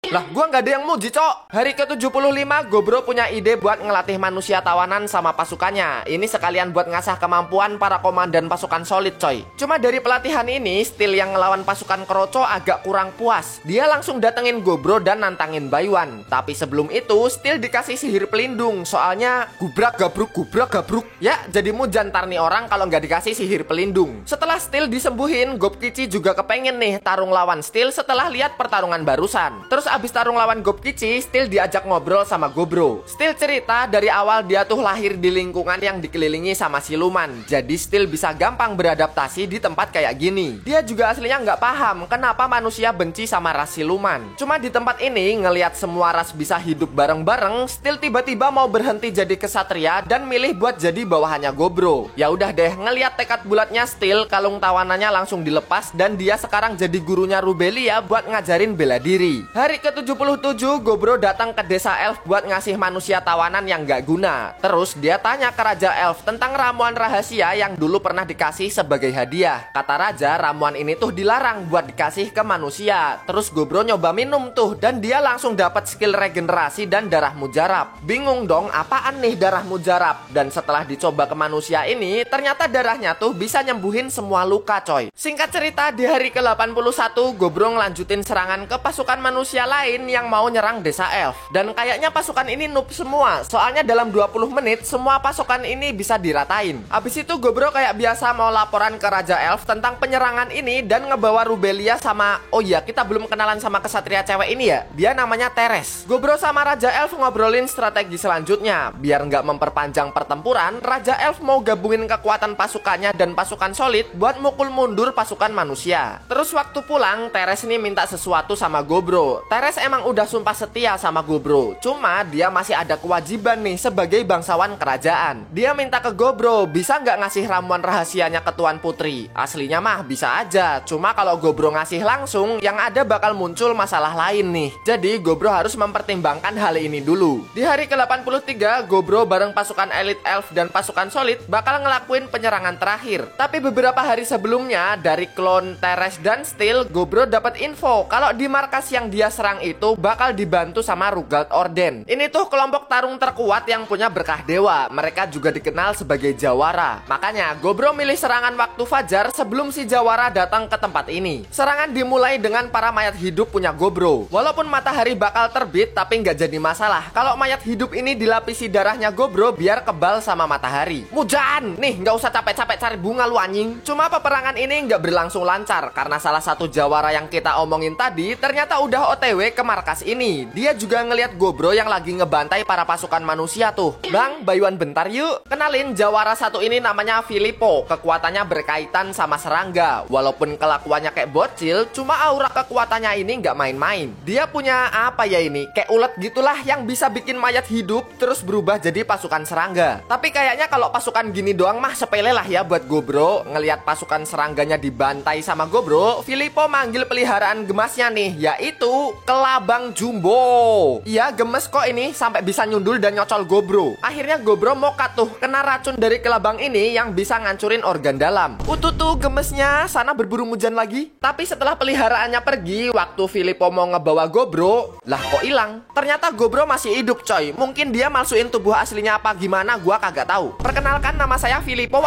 Lah, gua nggak ada yang muji, cok. Hari ke-75, Gobro punya ide buat ngelatih manusia tawanan sama pasukannya. Ini sekalian buat ngasah kemampuan para komandan pasukan solid, coy. Cuma dari pelatihan ini, Steel yang ngelawan pasukan Kroco agak kurang puas. Dia langsung datengin Gobro dan nantangin Baywan. Tapi sebelum itu, Steel dikasih sihir pelindung. Soalnya, gubrak gabruk. Ya, jadi mujan tar nih orang kalau nggak dikasih sihir pelindung. Setelah Steel disembuhin, Gobkici juga kepengen nih tarung lawan Steel setelah lihat pertarungan barusan. Terus abis tarung lawan Gobkici, Steel diajak ngobrol sama Gobro. Steel cerita dari awal dia tuh lahir di lingkungan yang dikelilingi sama siluman. Jadi Steel bisa gampang beradaptasi di tempat kayak gini. Dia juga aslinya nggak paham kenapa manusia benci sama ras siluman. Cuma di tempat ini ngelihat semua ras bisa hidup bareng-bareng, Steel tiba-tiba mau berhenti jadi kesatria dan milih buat jadi bawahannya Gobro. Ya udah deh, ngelihat tekad bulatnya Steel, kalung tawanannya langsung dilepas dan dia sekarang jadi gurunya Rubelia buat ngajarin bela diri. Hari ke-77, Gobro datang ke desa elf buat ngasih manusia tawanan yang gak guna. Terus dia tanya ke Raja Elf tentang ramuan rahasia yang dulu pernah dikasih sebagai hadiah. Kata Raja, ramuan ini tuh dilarang buat dikasih ke manusia. Terus Gobro nyoba minum tuh dan dia langsung dapat skill regenerasi dan darah mujarab. Bingung dong, apaan nih darah mujarab? Dan setelah dicoba ke manusia ini, ternyata darahnya tuh bisa nyembuhin semua luka, coy. Singkat cerita, di hari ke-81, Gobro ngelanjutin serangan ke pasukan manusia lain yang mau nyerang desa elf. Dan kayaknya pasukan ini noob semua. Soalnya dalam 20 menit semua pasukan ini bisa diratain. Abis itu Gobro kayak biasa mau laporan ke Raja Elf tentang penyerangan ini dan ngebawa Rubelia sama... Oh iya, kita belum kenalan sama kesatria cewek ini ya. Dia namanya Teres. Gobro sama Raja Elf ngobrolin strategi selanjutnya. Biar nggak memperpanjang pertempuran, Raja Elf mau gabungin kekuatan pasukannya dan pasukan solid buat mukul mundur pasukan manusia. Terus waktu pulang, Teres ini minta sesuatu sama Gobro. Teres emang udah sumpah setia sama Gobro. Cuma dia masih ada kewajiban nih sebagai bangsawan kerajaan. Dia minta ke Gobro, bisa nggak ngasih ramuan rahasianya ke Tuan Putri? Aslinya mah bisa aja. Cuma kalau Gobro ngasih langsung, yang ada bakal muncul masalah lain nih. Jadi Gobro harus mempertimbangkan hal ini dulu. Di hari ke-83, Gobro bareng pasukan elit elf dan pasukan solid bakal ngelakuin penyerangan terakhir. Tapi beberapa hari sebelumnya, dari klon Teres dan Steel, Gobro dapat info kalau di markas yang dia serang itu bakal dibantu sama Rugald Orden. Ini tuh kelompok tarung terkuat yang punya berkah dewa. Mereka juga dikenal sebagai Jawara. Makanya Gobro milih serangan waktu fajar sebelum si Jawara datang ke tempat ini. Serangan dimulai dengan para mayat hidup punya Gobro. Walaupun matahari bakal terbit, tapi nggak jadi masalah kalau mayat hidup ini dilapisi darahnya Gobro biar kebal sama matahari. Mujan! Nih, nggak usah capek-capek cari bunga lu anjing. Cuma peperangan ini nggak berlangsung lancar karena salah satu Jawara yang kita omongin tadi ternyata udah OTW gue ke markas ini. Dia juga ngeliat Gobro yang lagi ngebantai para pasukan manusia tuh. Bang, bayuan bentar yuk. Kenalin, jawara satu ini namanya Filippo. Kekuatannya berkaitan sama serangga. Walaupun kelakuannya kayak bocil, cuma aura kekuatannya ini nggak main-main. Dia punya apa ya ini? Kayak ulet gitulah yang bisa bikin mayat hidup terus berubah jadi pasukan serangga. Tapi kayaknya kalau pasukan gini doang mah sepele lah ya buat Gobro. Ngelihat pasukan serangganya dibantai sama Gobro, Filippo manggil peliharaan gemasnya nih, yaitu kelabang jumbo. Iya, gemes kok ini sampai bisa nyundul dan nyocol Gobro. Akhirnya Gobro mokat tuh kena racun dari kelabang ini yang bisa ngancurin organ dalam. Tuh gemesnya, sana berburu mujan lagi. Tapi setelah peliharaannya pergi, waktu Filippo mau ngebawa Gobro, lah kok hilang. Ternyata Gobro masih hidup coy. Mungkin dia masukin tubuh aslinya apa gimana, gua kagak tahu. Perkenalkan, nama saya Filippo.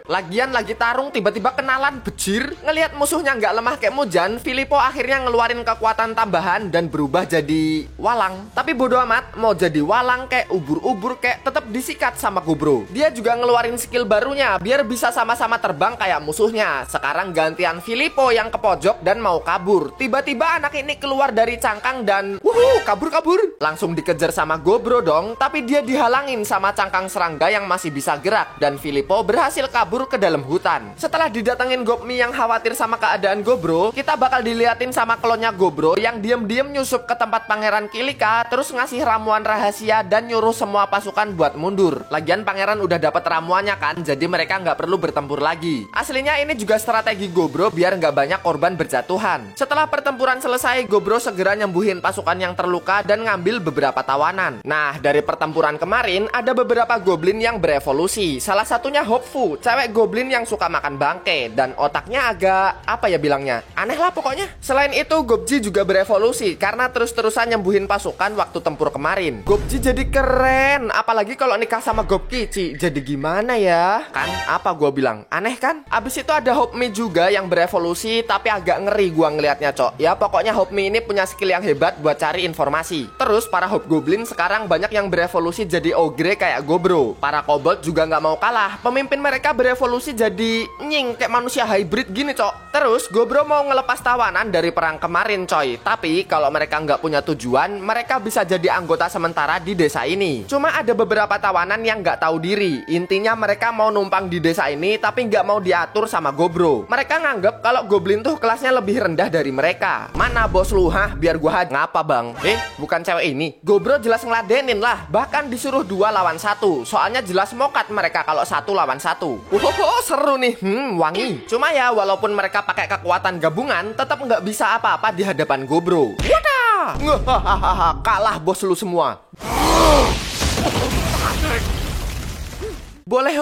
Lagian lagi tarung tiba-tiba kenalan bejir. Ngelihat musuhnya nggak lemah kayak Mujan, Filippo akhirnya ngeluarin kekuatan tambahan dan berubah jadi walang. Tapi bodo amat, mau jadi walang kayak ubur-ubur kayak tetap disikat sama Gobro. Dia juga ngeluarin skill barunya biar bisa sama-sama terbang kayak musuhnya. Sekarang gantian Filippo yang ke pojok dan mau kabur. Tiba-tiba anak ini keluar dari cangkang dan kabur. Langsung dikejar sama Gobro dong. Tapi dia dihalangin sama cangkang serangga yang masih bisa gerak dan Filippo berhasil kabur ke dalam hutan. Setelah didatengin Gopmi yang khawatir sama keadaan Gobro, kita bakal diliatin sama klonnya Gobro yang diem-diem nyusup ke tempat Pangeran Kilika, terus ngasih ramuan rahasia dan nyuruh semua pasukan buat mundur. Lagian pangeran udah dapet ramuannya kan, jadi mereka nggak perlu bertempur lagi. Aslinya ini juga strategi Gobro biar nggak banyak korban berjatuhan. Setelah pertempuran selesai, Gobro segera nyembuhin pasukan yang terluka dan ngambil beberapa tawanan. Nah, dari pertempuran kemarin ada beberapa goblin yang berevolusi. Salah satunya Hopfu, cewek goblin yang suka makan bangke dan otaknya agak apa ya bilangnya, aneh lah pokoknya. Selain itu, Gobji juga berevolusi karena terus-terusan nyembuhin pasukan waktu tempur kemarin. Gobji jadi keren, apalagi kalau nikah sama Gobkichi. Jadi gimana ya? Kan apa gua bilang? Aneh kan? Abis itu ada Hopmi juga yang berevolusi, tapi agak ngeri gua ngelihatnya, cok. Ya pokoknya Hopmi ini punya skill yang hebat buat cari informasi. Terus para Hobgoblin sekarang banyak yang berevolusi jadi ogre kayak Gobro. Para kobold juga nggak mau kalah. Pemimpin mereka berevolusi jadi nying kayak manusia hybrid gini, cok. Terus Gobro mau ngelepas tawanan dari perang kemarin, coy. Tapi kalau mereka nggak punya tujuan, mereka bisa jadi anggota sementara di desa ini. Cuma ada beberapa tawanan yang nggak tahu diri. Intinya mereka mau numpang di desa ini tapi nggak mau diatur sama Gobro. Mereka nganggep kalau goblin tuh kelasnya lebih rendah dari mereka. Mana bos lu, hah? Biar gua ngapa bang? Bukan cewek ini. Gobro jelas ngeladenin lah. Bahkan disuruh 2 lawan 1. Soalnya jelas mokat mereka kalau 1 lawan 1. Seru nih. Wangi. Cuma ya walaupun mereka pakai kekuatan gabungan, tetap nggak bisa apa-apa di hadapan Gobro. Wadah! Kalah bos lu semua. Boleh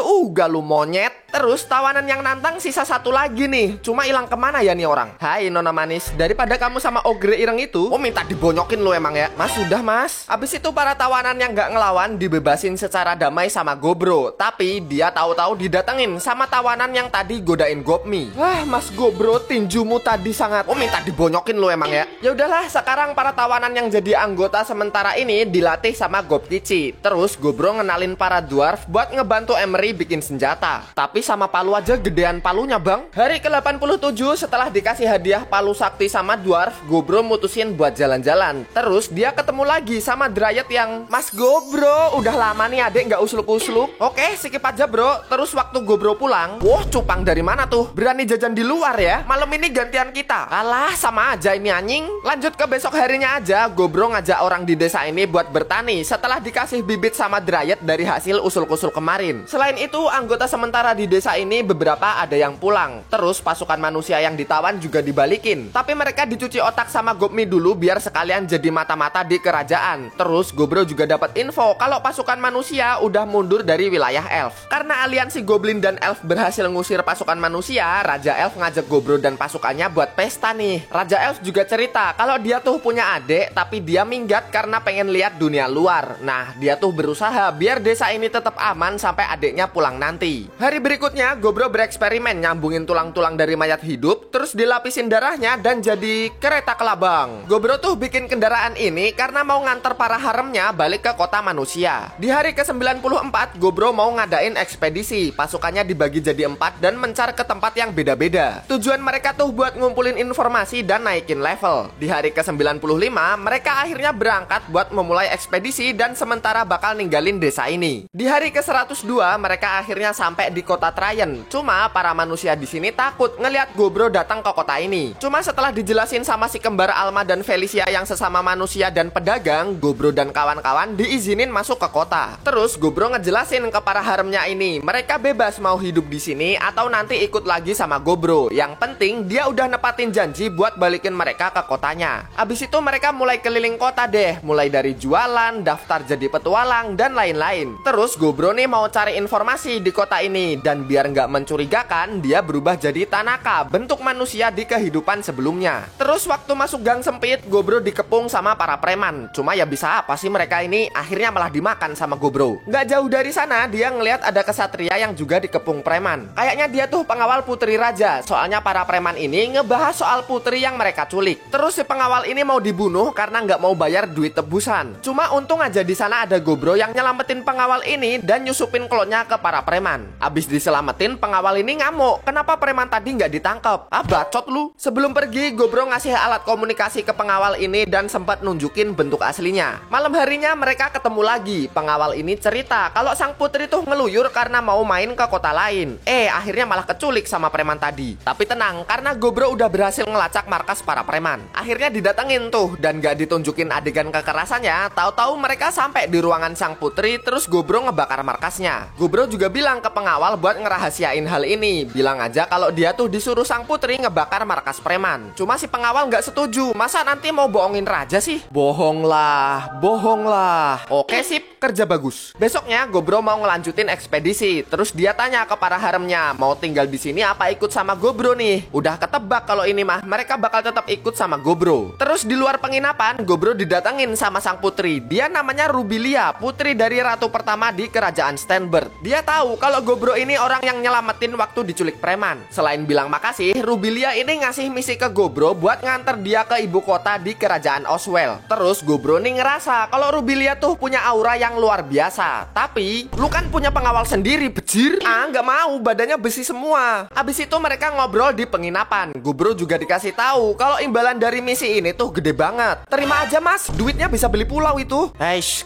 lu monyet. Terus tawanan yang nantang sisa 1 lagi nih. Cuma hilang kemana ya nih orang? Hai nona manis, daripada kamu sama ogre ireng itu, minta dibonyokin lu emang ya? Mas sudah mas. Abis itu para tawanan yang gak ngelawan dibebasin secara damai sama Gobro. Tapi dia tahu-tahu didatengin sama tawanan yang tadi godain Gopmi. Mas Gobro, tinjumu tadi sangat minta dibonyokin lu emang ya? Ya udahlah, sekarang para tawanan yang jadi anggota sementara ini dilatih sama Gobkichi. Terus Gobro ngenalin para dwarf buat ngebantu Emery bikin senjata. Tapi sama palu aja gedean palunya bang. Hari ke-87 setelah dikasih hadiah palu sakti sama dwarf, Gobro mutusin buat jalan-jalan. Terus dia ketemu lagi sama Dryad yang, Mas Gobro, udah lama nih adek nggak usluk-usluk. Oke, skip aja bro. Terus waktu Gobro pulang, cupang dari mana tuh? Berani jajan di luar ya? Malam ini gantian kita. Alah, sama aja ini anjing. Lanjut ke besok harinya aja, Gobro ngajak orang di desa ini buat bertani setelah dikasih bibit sama Dryad dari hasil usul-usul kemarin. Selain itu, anggota sementara di desa ini beberapa ada yang pulang. Terus pasukan manusia yang ditawan juga dibalikin. Tapi mereka dicuci otak sama Gopmi dulu biar sekalian jadi mata-mata di kerajaan. Terus Gobro juga dapat info kalau pasukan manusia udah mundur dari wilayah elf. Karena aliansi goblin dan elf berhasil ngusir pasukan manusia, Raja Elf ngajak Gobro dan pasukannya buat pesta nih. Raja Elf juga cerita kalau dia tuh punya adik tapi dia minggat karena pengen lihat dunia luar. Nah, dia tuh berusaha biar desa ini tetap aman sampai adiknya pulang nanti. Hari berikutnya berikutnya, Gobro bereksperimen nyambungin tulang-tulang dari mayat hidup, terus dilapisin darahnya dan jadi kereta kelabang. Gobro tuh bikin kendaraan ini karena mau nganter para haremnya balik ke kota manusia. Di hari ke-94, Gobro mau ngadain ekspedisi. Pasukannya dibagi jadi 4 dan mencar ke tempat yang beda-beda. Tujuan mereka tuh buat ngumpulin informasi dan naikin level. Di hari ke-95, mereka akhirnya berangkat buat memulai ekspedisi dan sementara bakal ninggalin desa ini. Di hari ke-102, mereka akhirnya sampai di kota Trajan. Cuma para manusia di sini takut ngelihat Gobro datang ke kota ini. Cuma setelah dijelasin sama si kembar Alma dan Felicia yang sesama manusia dan pedagang, Gobro dan kawan-kawan diizinin masuk ke kota. Terus Gobro ngejelasin ke para haremnya ini, mereka bebas mau hidup di sini atau nanti ikut lagi sama Gobro. Yang penting dia udah nepatin janji buat balikin mereka ke kotanya. Abis itu mereka mulai keliling kota deh, mulai dari jualan, daftar jadi petualang, dan lain-lain. Terus Gobro nih mau cari informasi di kota ini, dan biar nggak mencurigakan, dia berubah jadi Tanaka, bentuk manusia di kehidupan sebelumnya. Terus waktu masuk gang sempit, Gobro dikepung sama para preman. Cuma ya bisa apa sih mereka ini, akhirnya malah dimakan sama Gobro. Nggak jauh dari sana, dia ngelihat ada kesatria yang juga dikepung preman. Kayaknya dia tuh pengawal putri raja, soalnya para preman ini ngebahas soal putri yang mereka culik. Terus si pengawal ini mau dibunuh karena nggak mau bayar duit tebusan. Cuma untung aja di sana ada Gobro yang nyelamatin pengawal ini dan nyusupin klonnya ke para preman. Abis diselamatin, pengawal ini ngamuk. Kenapa preman tadi nggak ditangkap? Ah, bacot lu. Sebelum pergi, Gobro ngasih alat komunikasi ke pengawal ini dan sempat nunjukin bentuk aslinya. Malam harinya mereka ketemu lagi. Pengawal ini cerita kalau sang putri tuh ngeluyur karena mau main ke kota lain. Akhirnya malah keculik sama preman tadi. Tapi tenang, karena Gobro udah berhasil ngelacak markas para preman. Akhirnya didatengin tuh dan gak ditunjukin adegan kekerasannya. Tahu-tahu mereka sampai di ruangan sang putri, terus Gobro ngebakar markasnya. Gobro juga bilang ke pengawal buat ngerahasiain hal ini. Bilang aja kalau dia tuh disuruh sang putri ngebakar markas preman. Cuma si pengawal nggak setuju. Masa nanti mau bohongin raja sih? Bohong lah. Oke sip, kerja bagus. Besoknya Gobro mau ngelanjutin ekspedisi. Terus dia tanya ke para haremnya, mau tinggal di sini apa ikut sama Gobro nih? Udah ketebak kalau ini mah mereka bakal tetap ikut sama Gobro. Terus di luar penginapan, Gobro didatengin sama sang putri. Dia namanya Rubilia, putri dari ratu pertama di kerajaan Stenberg. Dia tahu kalau Gobro ini orang yang nyelamatin waktu diculik preman. Selain bilang makasih, Rubilia ini ngasih misi ke Gobro buat nganter dia ke ibu kota di kerajaan Oswell. Terus Gobro nih ngerasa kalau Rubilia tuh punya aura yang luar biasa. Tapi lu kan punya pengawal sendiri, bejir. Nggak mau, badannya besi semua. Abis itu mereka ngobrol di penginapan. Gobro juga dikasih tahu kalau imbalan dari misi ini tuh gede banget. Terima aja mas, duitnya bisa beli pulau itu.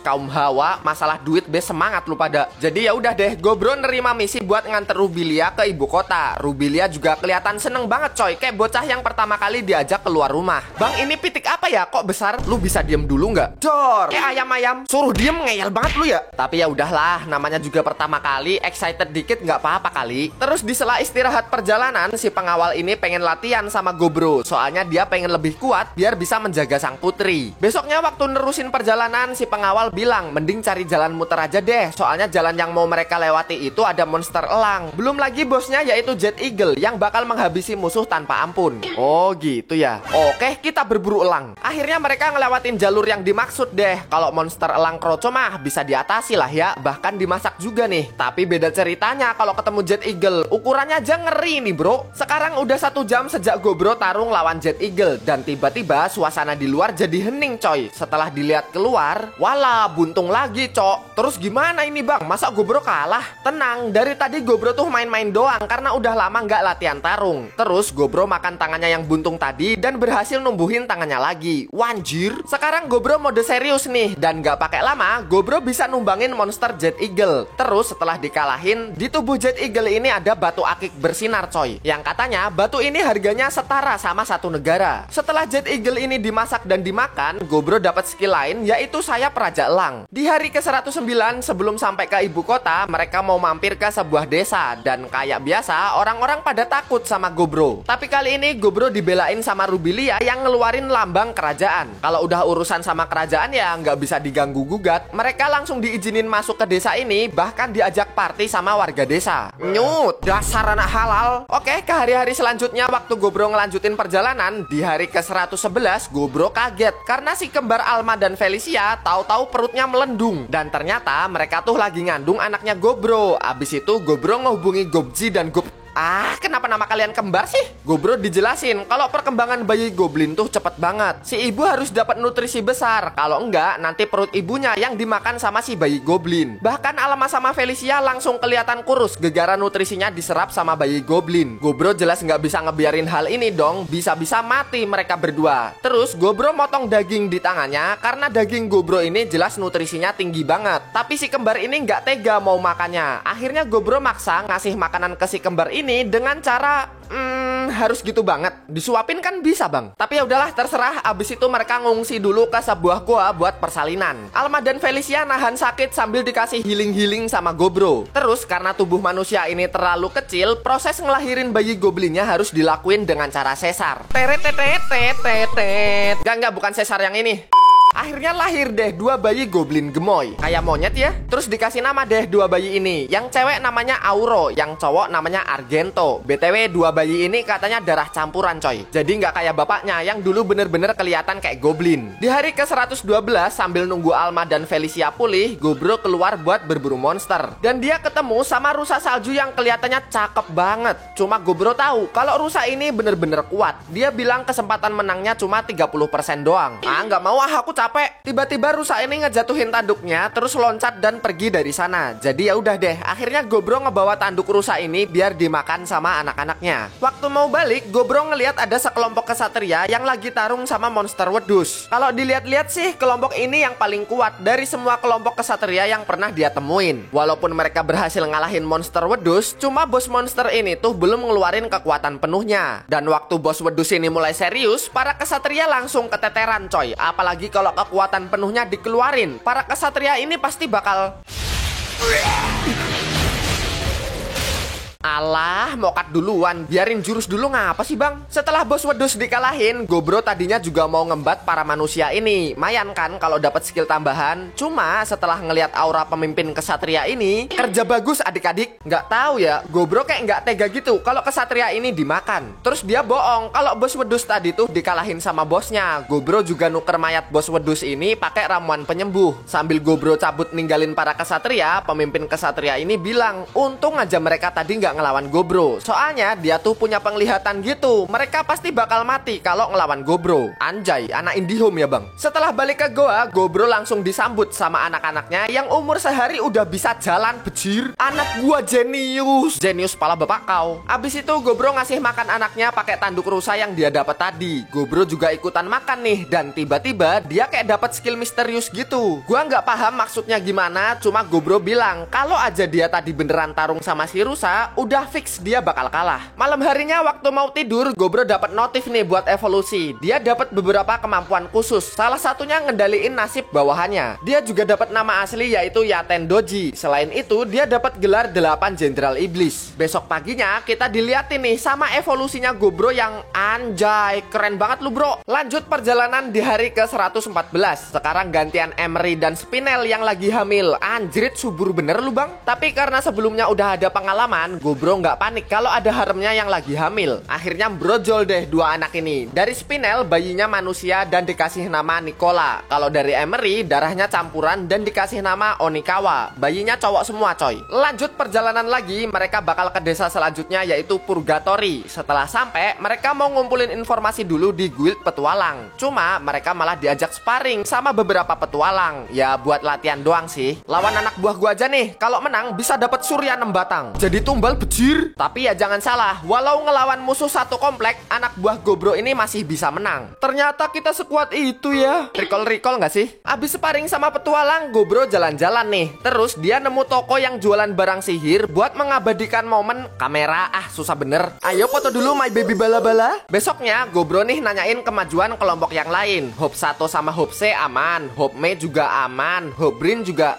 Kaum hawa, masalah duit be semangat lu pada. Jadi ya udah deh, Gobro nerima misi buat nganter Rubilia ke ibu kota. Rubilia juga kelihatan seneng banget coy, kayak bocah yang pertama kali diajak keluar rumah. Bang, ini pitik apa ya? Kok besar? Lu bisa diem dulu nggak? Dor, kayak ayam-ayam. Suruh diem ngeyel banget lu ya. Tapi ya udahlah, namanya juga pertama kali, excited dikit nggak apa-apa kali. Terus di sela istirahat perjalanan, si pengawal ini pengen latihan sama Gobro. Soalnya dia pengen lebih kuat biar bisa menjaga sang putri. Besoknya waktu nerusin perjalanan, si pengawal bilang, mending cari jalan muter aja deh. Soalnya jalan yang mau mereka lewati itu ada monster elang. Belum lagi bosnya yaitu Jet Eagle yang bakal menghabisi musuh tanpa ampun. Oh gitu ya. Oke, kita berburu elang. Akhirnya mereka ngelewatin jalur yang dimaksud deh. Kalau monster elang kroco mah bisa diatasi lah ya. Bahkan dimasak juga nih. Tapi beda ceritanya kalau ketemu Jet Eagle. Ukurannya aja ngeri nih bro. Sekarang udah 1 jam sejak Gobro tarung lawan Jet Eagle. Dan tiba-tiba suasana di luar jadi hening coy. Setelah dilihat keluar, wala buntung lagi cok. Terus gimana ini bang? Masa Gobro kalah? Tenang, dari tadi Gobro tuh main-main doang karena udah lama nggak latihan tarung. Terus Gobro makan tangannya yang buntung tadi dan berhasil numbuhin tangannya lagi. Wanjir. Sekarang Gobro mode serius nih. Dan nggak pakai lama, Gobro bisa numbangin monster Jet Eagle. Terus setelah dikalahin, di tubuh Jet Eagle ini ada batu akik bersinar coy. Yang katanya batu ini harganya setara sama 1 negara. Setelah Jet Eagle ini dimasak dan dimakan, Gobro dapat skill lain yaitu sayap Raja Elang. Di hari ke-109 sebelum sampai ke ibu kota, mereka mau mampir ke sebuah desa. Dan kayak biasa, orang-orang pada takut sama Gobro. Tapi kali ini Gobro dibelain sama Rubilia yang ngeluarin lambang kerajaan. Kalau udah urusan sama kerajaan ya nggak bisa diganggu gugat. Mereka mereka langsung diizinin masuk ke desa ini, bahkan diajak party sama warga desa. Nyut, dasar anak halal. Oke, ke hari-hari selanjutnya waktu Gobro ngelanjutin perjalanan, di hari ke-111 Gobro kaget karena si kembar Alma dan Felicia tahu-tahu perutnya melendung. Dan ternyata mereka tuh lagi ngandung anaknya Gobro. Abis itu Gobro ngehubungi Gobji dan kenapa nama kalian kembar sih? Gobro dijelasin kalau perkembangan bayi goblin tuh cepet banget. Si ibu harus dapat nutrisi besar. Kalau enggak, nanti perut ibunya yang dimakan sama si bayi goblin. Bahkan Alma sama Felicia langsung kelihatan kurus gegara nutrisinya diserap sama bayi goblin. Gobro jelas nggak bisa ngebiarin hal ini dong. Bisa-bisa mati mereka berdua. Terus Gobro motong daging di tangannya karena daging Gobro ini jelas nutrisinya tinggi banget. Tapi si kembar ini nggak tega mau makannya. Akhirnya Gobro maksa ngasih makanan ke si kembar ini dengan cara harus gitu banget. Disuapin kan bisa bang. Tapi ya udahlah terserah. Abis itu mereka ngungsi dulu ke sebuah goa buat persalinan. Alma dan Felicia nahan sakit sambil dikasih healing-healing sama Gobro. Terus karena tubuh manusia ini terlalu kecil, proses ngelahirin bayi goblinnya harus dilakuin dengan cara sesar. Enggak, bukan sesar yang ini. Akhirnya lahir deh dua bayi goblin gemoy. Kayak monyet ya. Terus dikasih nama deh dua bayi ini. Yang cewek namanya Auro, yang cowok namanya Argento. BTW dua bayi ini katanya darah campuran coy. Jadi nggak kayak bapaknya yang dulu bener-bener kelihatan kayak goblin. Di hari ke-112 sambil nunggu Alma dan Felicia pulih, Gobro keluar buat berburu monster. Dan dia ketemu sama rusa salju yang kelihatannya cakep banget. Cuma Gobro tahu kalau rusa ini bener-bener kuat. Dia bilang kesempatan menangnya cuma 30% doang. Nggak mau aku capek. Tiba-tiba rusa ini ngejatuhin tanduknya, terus loncat dan pergi dari sana. Jadi ya udah deh, akhirnya Gobro ngebawa tanduk rusa ini biar dimakan sama anak-anaknya. Waktu mau balik, Gobro ngeliat ada sekelompok kesatria yang lagi tarung sama monster wedus. Kalau dilihat-lihat sih, kelompok ini yang paling kuat dari semua kelompok kesatria yang pernah dia temuin. Walaupun mereka berhasil ngalahin monster wedus, cuma bos monster ini tuh belum ngeluarin kekuatan penuhnya. Dan waktu bos wedus ini mulai serius, para kesatria langsung keteteran coy. Apalagi kalau kekuatan penuhnya dikeluarin, para kesatria ini pasti bakal alah, mokat duluan. Biarin jurus dulu ngapa sih bang? Setelah bos wedus dikalahin, Gobro tadinya juga mau ngembat para manusia ini. Mayan kan kalau dapat skill tambahan. Cuma setelah ngelihat aura pemimpin kesatria ini, kerja bagus adik-adik. Nggak tahu ya, Gobro kayak nggak tega gitu kalau kesatria ini dimakan. Terus dia bohong kalau bos wedus tadi tuh dikalahin sama bosnya. Gobro juga nuker mayat bos wedus ini pakai ramuan penyembuh. Sambil Gobro cabut ninggalin para kesatria, pemimpin kesatria ini bilang, untung aja mereka tadi nggak ngelawan Gobro. Soalnya dia tuh punya penglihatan gitu. Mereka pasti bakal mati kalau ngelawan Gobro. Anjay, anak IndiHome ya bang. Setelah balik ke goa, Gobro langsung disambut sama anak-anaknya yang umur sehari udah bisa jalan bejir. Anak gua jenius. Jenius pala bapak kau. Abis itu Gobro ngasih makan anaknya pakai tanduk rusa yang dia dapat tadi. Gobro juga ikutan makan nih. Dan tiba-tiba dia kayak dapat skill misterius gitu. Gua nggak paham maksudnya gimana. Cuma Gobro bilang kalau aja dia tadi beneran tarung sama si rusa, udah fix dia bakal kalah. Malam harinya waktu mau tidur, Gobro dapat notif nih buat evolusi. Dia dapat beberapa kemampuan khusus. Salah satunya ngendaliin nasib bawahannya. Dia juga dapat nama asli yaitu Yaten Doji. Selain itu, dia dapat gelar 8 Jenderal Iblis. Besok paginya kita diliatin nih sama evolusinya Gobro yang anjay, keren banget lu bro. Lanjut perjalanan di hari ke-114. Sekarang gantian Emery dan Spinel yang lagi hamil. Anjrit, subur bener lu bang. Tapi karena sebelumnya udah ada pengalaman, Gobro nggak panik kalau ada haremnya yang lagi hamil. Akhirnya brojol deh dua anak ini. Dari Spinel, bayinya manusia dan dikasih nama Nicola. Kalau dari Emery, darahnya campuran dan dikasih nama Onikawa. Bayinya cowok semua coy. Lanjut perjalanan lagi, mereka bakal ke desa selanjutnya yaitu Purgatory. Setelah sampai, mereka mau ngumpulin informasi dulu di guild petualang. Cuma mereka malah diajak sparring sama beberapa petualang. Ya buat latihan doang sih. Lawan anak buah gua aja nih. Kalau menang bisa dapat Surya 6 batang. Jadi tumbal bejir. Tapi ya jangan salah, walau ngelawan musuh satu komplek, anak buah Gobro ini masih bisa menang. Ternyata kita sekuat itu ya. Recall nggak sih? Abis sparring sama petualang, Gobro jalan-jalan nih. Terus dia nemu toko yang jualan barang sihir buat mengabadikan momen kamera. Susah bener. Ayo foto dulu my baby bala-bala. Besoknya Gobro nih nanyain kemajuan kelompok yang lain. Hope 1 sama Hope C aman, Hope Me juga aman, Hope Brin juga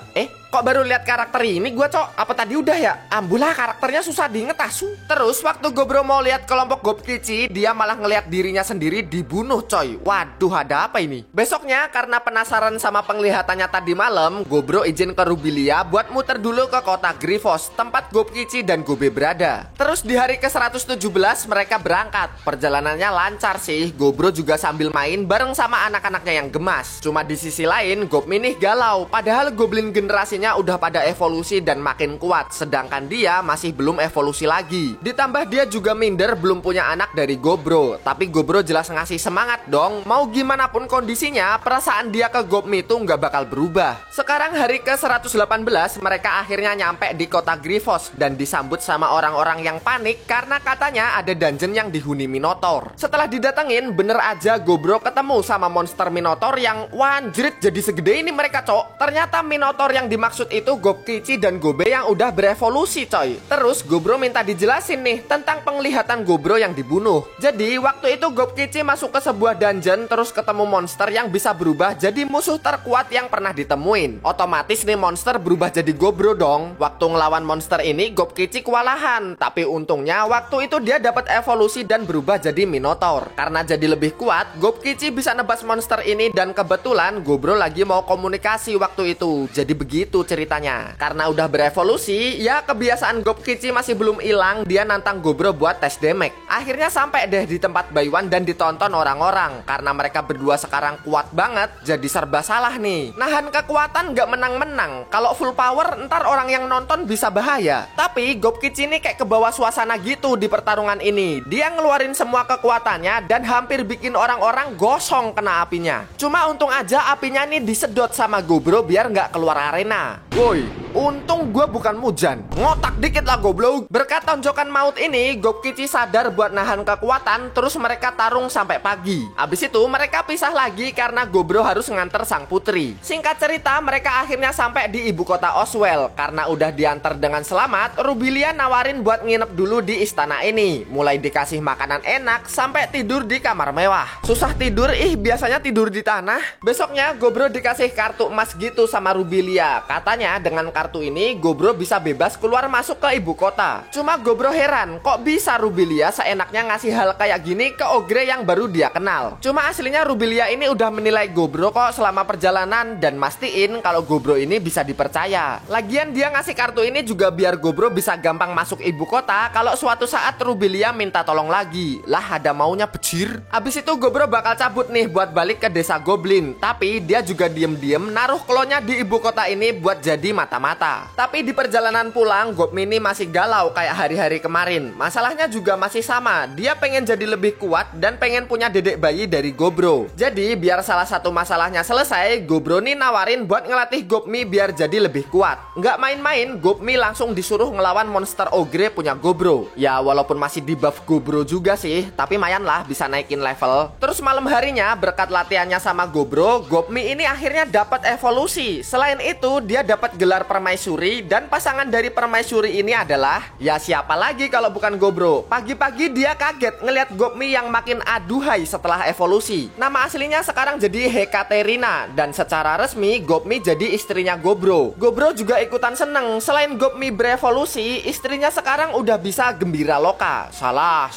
Kok baru lihat karakter ini gua, Cok? Apa tadi udah ya? Ambulah, karakternya susah diinget asu. Terus waktu Gobro mau lihat kelompok Gobkichi, dia malah ngelihat dirinya sendiri dibunuh, coy. Waduh, ada apa ini? Besoknya karena penasaran sama penglihatannya tadi malam, Gobro izin ke Rubilia buat muter dulu ke kota Grifos, tempat Gobkichi dan Gobe berada. Terus di hari ke-117 mereka berangkat. Perjalanannya lancar sih. Gobro juga sambil main bareng sama anak-anaknya yang gemas. Cuma di sisi lain, Gobmi nih galau. Padahal Goblin generasinya udah pada evolusi dan makin kuat, sedangkan dia masih belum evolusi lagi. Ditambah dia juga minder belum punya anak dari Gobro. Tapi Gobro jelas ngasih semangat dong. Mau gimana pun kondisinya, perasaan dia ke Gobmi itu nggak bakal berubah. Sekarang hari ke-118 mereka akhirnya nyampe di kota Grifos dan disambut sama orang-orang yang panik karena katanya ada dungeon yang dihuni Minotaur. Setelah didatengin, bener aja Gobro ketemu sama monster Minotaur yang wanjrit jadi segede ini mereka, Cok. Ternyata Minotaur yang dimaksud itu Gobkichi dan Gobe yang udah berevolusi, coy. Terus Gobro minta dijelasin nih tentang penglihatan Gobro yang dibunuh. Jadi waktu itu Gobkichi masuk ke sebuah dungeon terus ketemu monster yang bisa berubah jadi musuh terkuat yang pernah ditemuin. Otomatis nih monster berubah jadi Gobro dong. Waktu ngelawan monster ini Gobkichi kewalahan, tapi untungnya waktu itu dia dapat evolusi dan berubah jadi Minotaur. Karena jadi lebih kuat, Gobkichi bisa nebas monster ini dan kebetulan Gobro lagi mau komunikasi waktu itu. Jadi begitu ceritanya. Karena udah berevolusi, ya kebiasaan Gobkichi masih belum hilang, dia nantang Gobro buat tes damage. Akhirnya sampai deh di tempat Baiwan dan ditonton orang-orang. Karena mereka berdua sekarang kuat banget, jadi serba salah nih. Nahan kekuatan gak menang-menang. Kalau full power, ntar orang yang nonton bisa bahaya. Tapi Gobkichi ini kayak kebawa suasana gitu di pertarungan ini. Dia ngeluarin semua kekuatannya dan hampir bikin orang-orang gosong kena apinya. Cuma untung aja apinya nih disedot sama Gobro biar nggak keluar arena. Woi, untung gue bukan Mujan. Ngotak dikit lah goblok. Berkat tonjokan maut ini, Gobkichi sadar buat nahan kekuatan. Terus mereka tarung sampai pagi. Abis itu mereka pisah lagi karena Gobro harus nganter sang putri. Singkat cerita, mereka akhirnya sampai di ibu kota Oswell. Karena udah diantar dengan selamat, Rubilia nawarin buat nginep dulu di istana ini. Mulai dikasih makanan enak sampai tidur di kamar mewah. Susah tidur, biasanya tidur di tanah. Besoknya Gobro dikasih kartu emas gitu sama Rubilia. Katanya dengan kartu ini Gobro bisa bebas keluar masuk ke ibu kota. Cuma Gobro heran, kok bisa Rubilia seenaknya ngasih hal kayak gini ke ogre yang baru dia kenal. Cuma aslinya Rubilia ini udah menilai Gobro kok selama perjalanan dan mastiin kalau Gobro ini bisa dipercaya. Lagian dia ngasih kartu ini juga biar Gobro bisa gampang masuk ibu kota kalau suatu saat Rubilia minta tolong lagi. Lah ada maunya bejir. Abis itu Gobro bakal cabut nih buat balik ke desa Goblin. Tapi dia juga diem-diem naruh klonya di ibu kota ini buat jadi mata-mata. Tapi di perjalanan pulang, Gobmi ini masih galau kayak hari-hari kemarin. Masalahnya juga masih sama. Dia pengen jadi lebih kuat dan pengen punya dedek bayi dari Gobro. Jadi biar salah satu masalahnya selesai, Gobro nih nawarin buat ngelatih Gobmi biar jadi lebih kuat. Nggak main-main, Gobmi langsung disuruh ngelawan monster ogre punya Gobro. Ya walaupun masih di buff Gobro juga sih, tapi mayan lah bisa naikin level. Terus malam harinya berkat latihannya sama Gobro, Gobmi ini akhirnya dapat evolusi. Selain itu, dia dapat gelar permaisuri dan pasangan dari permaisuri ini adalah ya siapa lagi kalau bukan Gobro. Pagi-pagi dia kaget ngelihat Gobmi yang makin aduhai setelah evolusi. Nama aslinya sekarang jadi Hekaterina dan secara resmi Gobmi jadi istrinya Gobro. Gobro juga ikutan seneng. Selain Gobmi berevolusi, istrinya sekarang udah bisa gembira loka. Salah.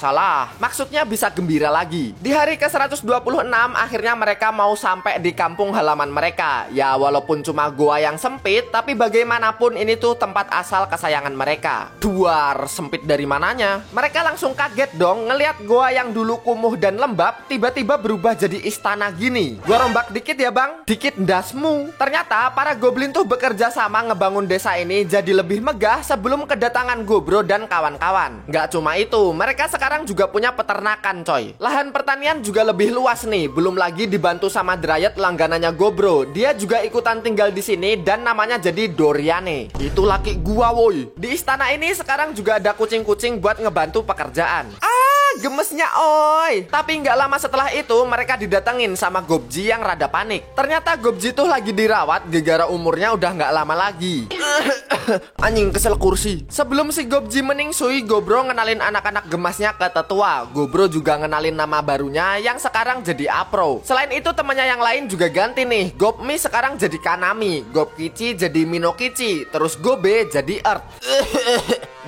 Maksudnya bisa gembira lagi. Di hari ke-126 akhirnya mereka mau sampai di kampung halaman mereka. Ya walaupun cuma goa yang sempit, tapi bagaimanapun ini tuh tempat asal kesayangan mereka. Duar, sempit dari mananya? Mereka langsung kaget dong ngelihat goa yang dulu kumuh dan lembab tiba-tiba berubah jadi istana gini. Gua rombak dikit ya bang, dikit ndasmu. Ternyata para goblin tuh bekerja sama ngebangun desa ini jadi lebih megah sebelum kedatangan Gobro dan kawan-kawan. Nggak cuma itu, mereka sekarang juga punya peternakan coy. Lahan pertanian juga lebih luas nih, belum lagi dibantu sama Dryad langganannya Gobro. Dia juga ikutan tinggal di sini dan namanya jadi Doriane. Itu laki gua woi. Di istana ini sekarang juga ada kucing-kucing buat ngebantu pekerjaan. Gemesnya oi. Tapi nggak lama setelah itu mereka didatengin sama Gobji yang rada panik. Ternyata Gobji tuh lagi dirawat gara-gara umurnya udah nggak lama lagi. Anjing kesel kursi. Sebelum si Gobji meningsui, Gobro ngenalin anak-anak gemasnya ke tetua. Gobro juga ngenalin nama barunya yang sekarang jadi Apro. Selain itu temannya yang lain juga ganti nih. Gobmi sekarang jadi Kanami, Gobkichi jadi Minokichi, terus Gobe jadi Earth.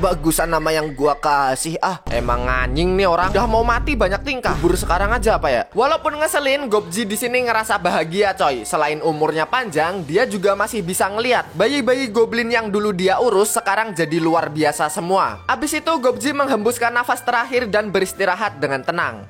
Bagusan nama yang gua kasih. Emang anjing nih orang. Udah mau mati banyak tingkah. Buru sekarang aja apa ya? Walaupun ngeselin, Gobji di sini ngerasa bahagia coy. Selain umurnya panjang, dia juga masih bisa ngeliat bayi-bayi goblin yang dulu dia urus sekarang jadi luar biasa semua. Abis itu Gobji menghembuskan nafas terakhir dan beristirahat dengan tenang.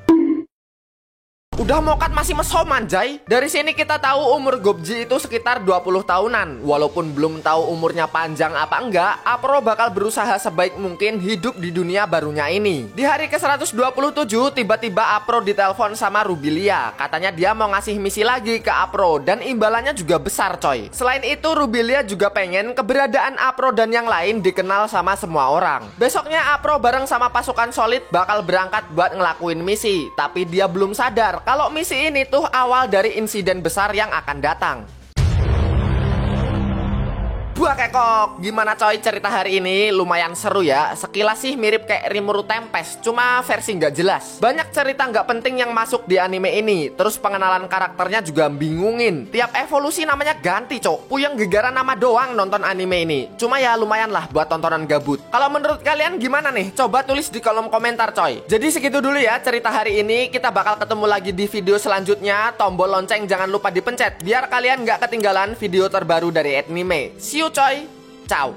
Udah mokat masih mesom anjay. Dari sini kita tahu umur Gobji itu sekitar 20 tahunan. Walaupun belum tahu umurnya panjang apa enggak, Apro bakal berusaha sebaik mungkin hidup di dunia barunya ini. Di hari ke-127 tiba-tiba Apro ditelepon sama Rubilia. Katanya dia mau ngasih misi lagi ke Apro dan imbalannya juga besar coy. Selain itu Rubilia juga pengen keberadaan Apro dan yang lain dikenal sama semua orang. Besoknya Apro bareng sama pasukan solid bakal berangkat buat ngelakuin misi. Tapi dia belum sadar kalau misi ini tuh awal dari insiden besar yang akan datang. Buah kekok, gimana coy cerita hari ini? Lumayan seru ya. Sekilas sih mirip kayak Rimuru Tempest, cuma versi nggak jelas. Banyak cerita nggak penting yang masuk di anime ini. Terus pengenalan karakternya juga bingungin. Tiap evolusi namanya ganti cok. Puyeng gegara nama doang nonton anime ini. Cuma ya lumayan lah buat tontonan gabut. Kalau menurut kalian gimana nih? Coba tulis di kolom komentar coy. Jadi segitu dulu ya cerita hari ini. Kita bakal ketemu lagi di video selanjutnya. Tombol lonceng jangan lupa dipencet biar kalian nggak ketinggalan video terbaru dari anime. See you coy, ciao.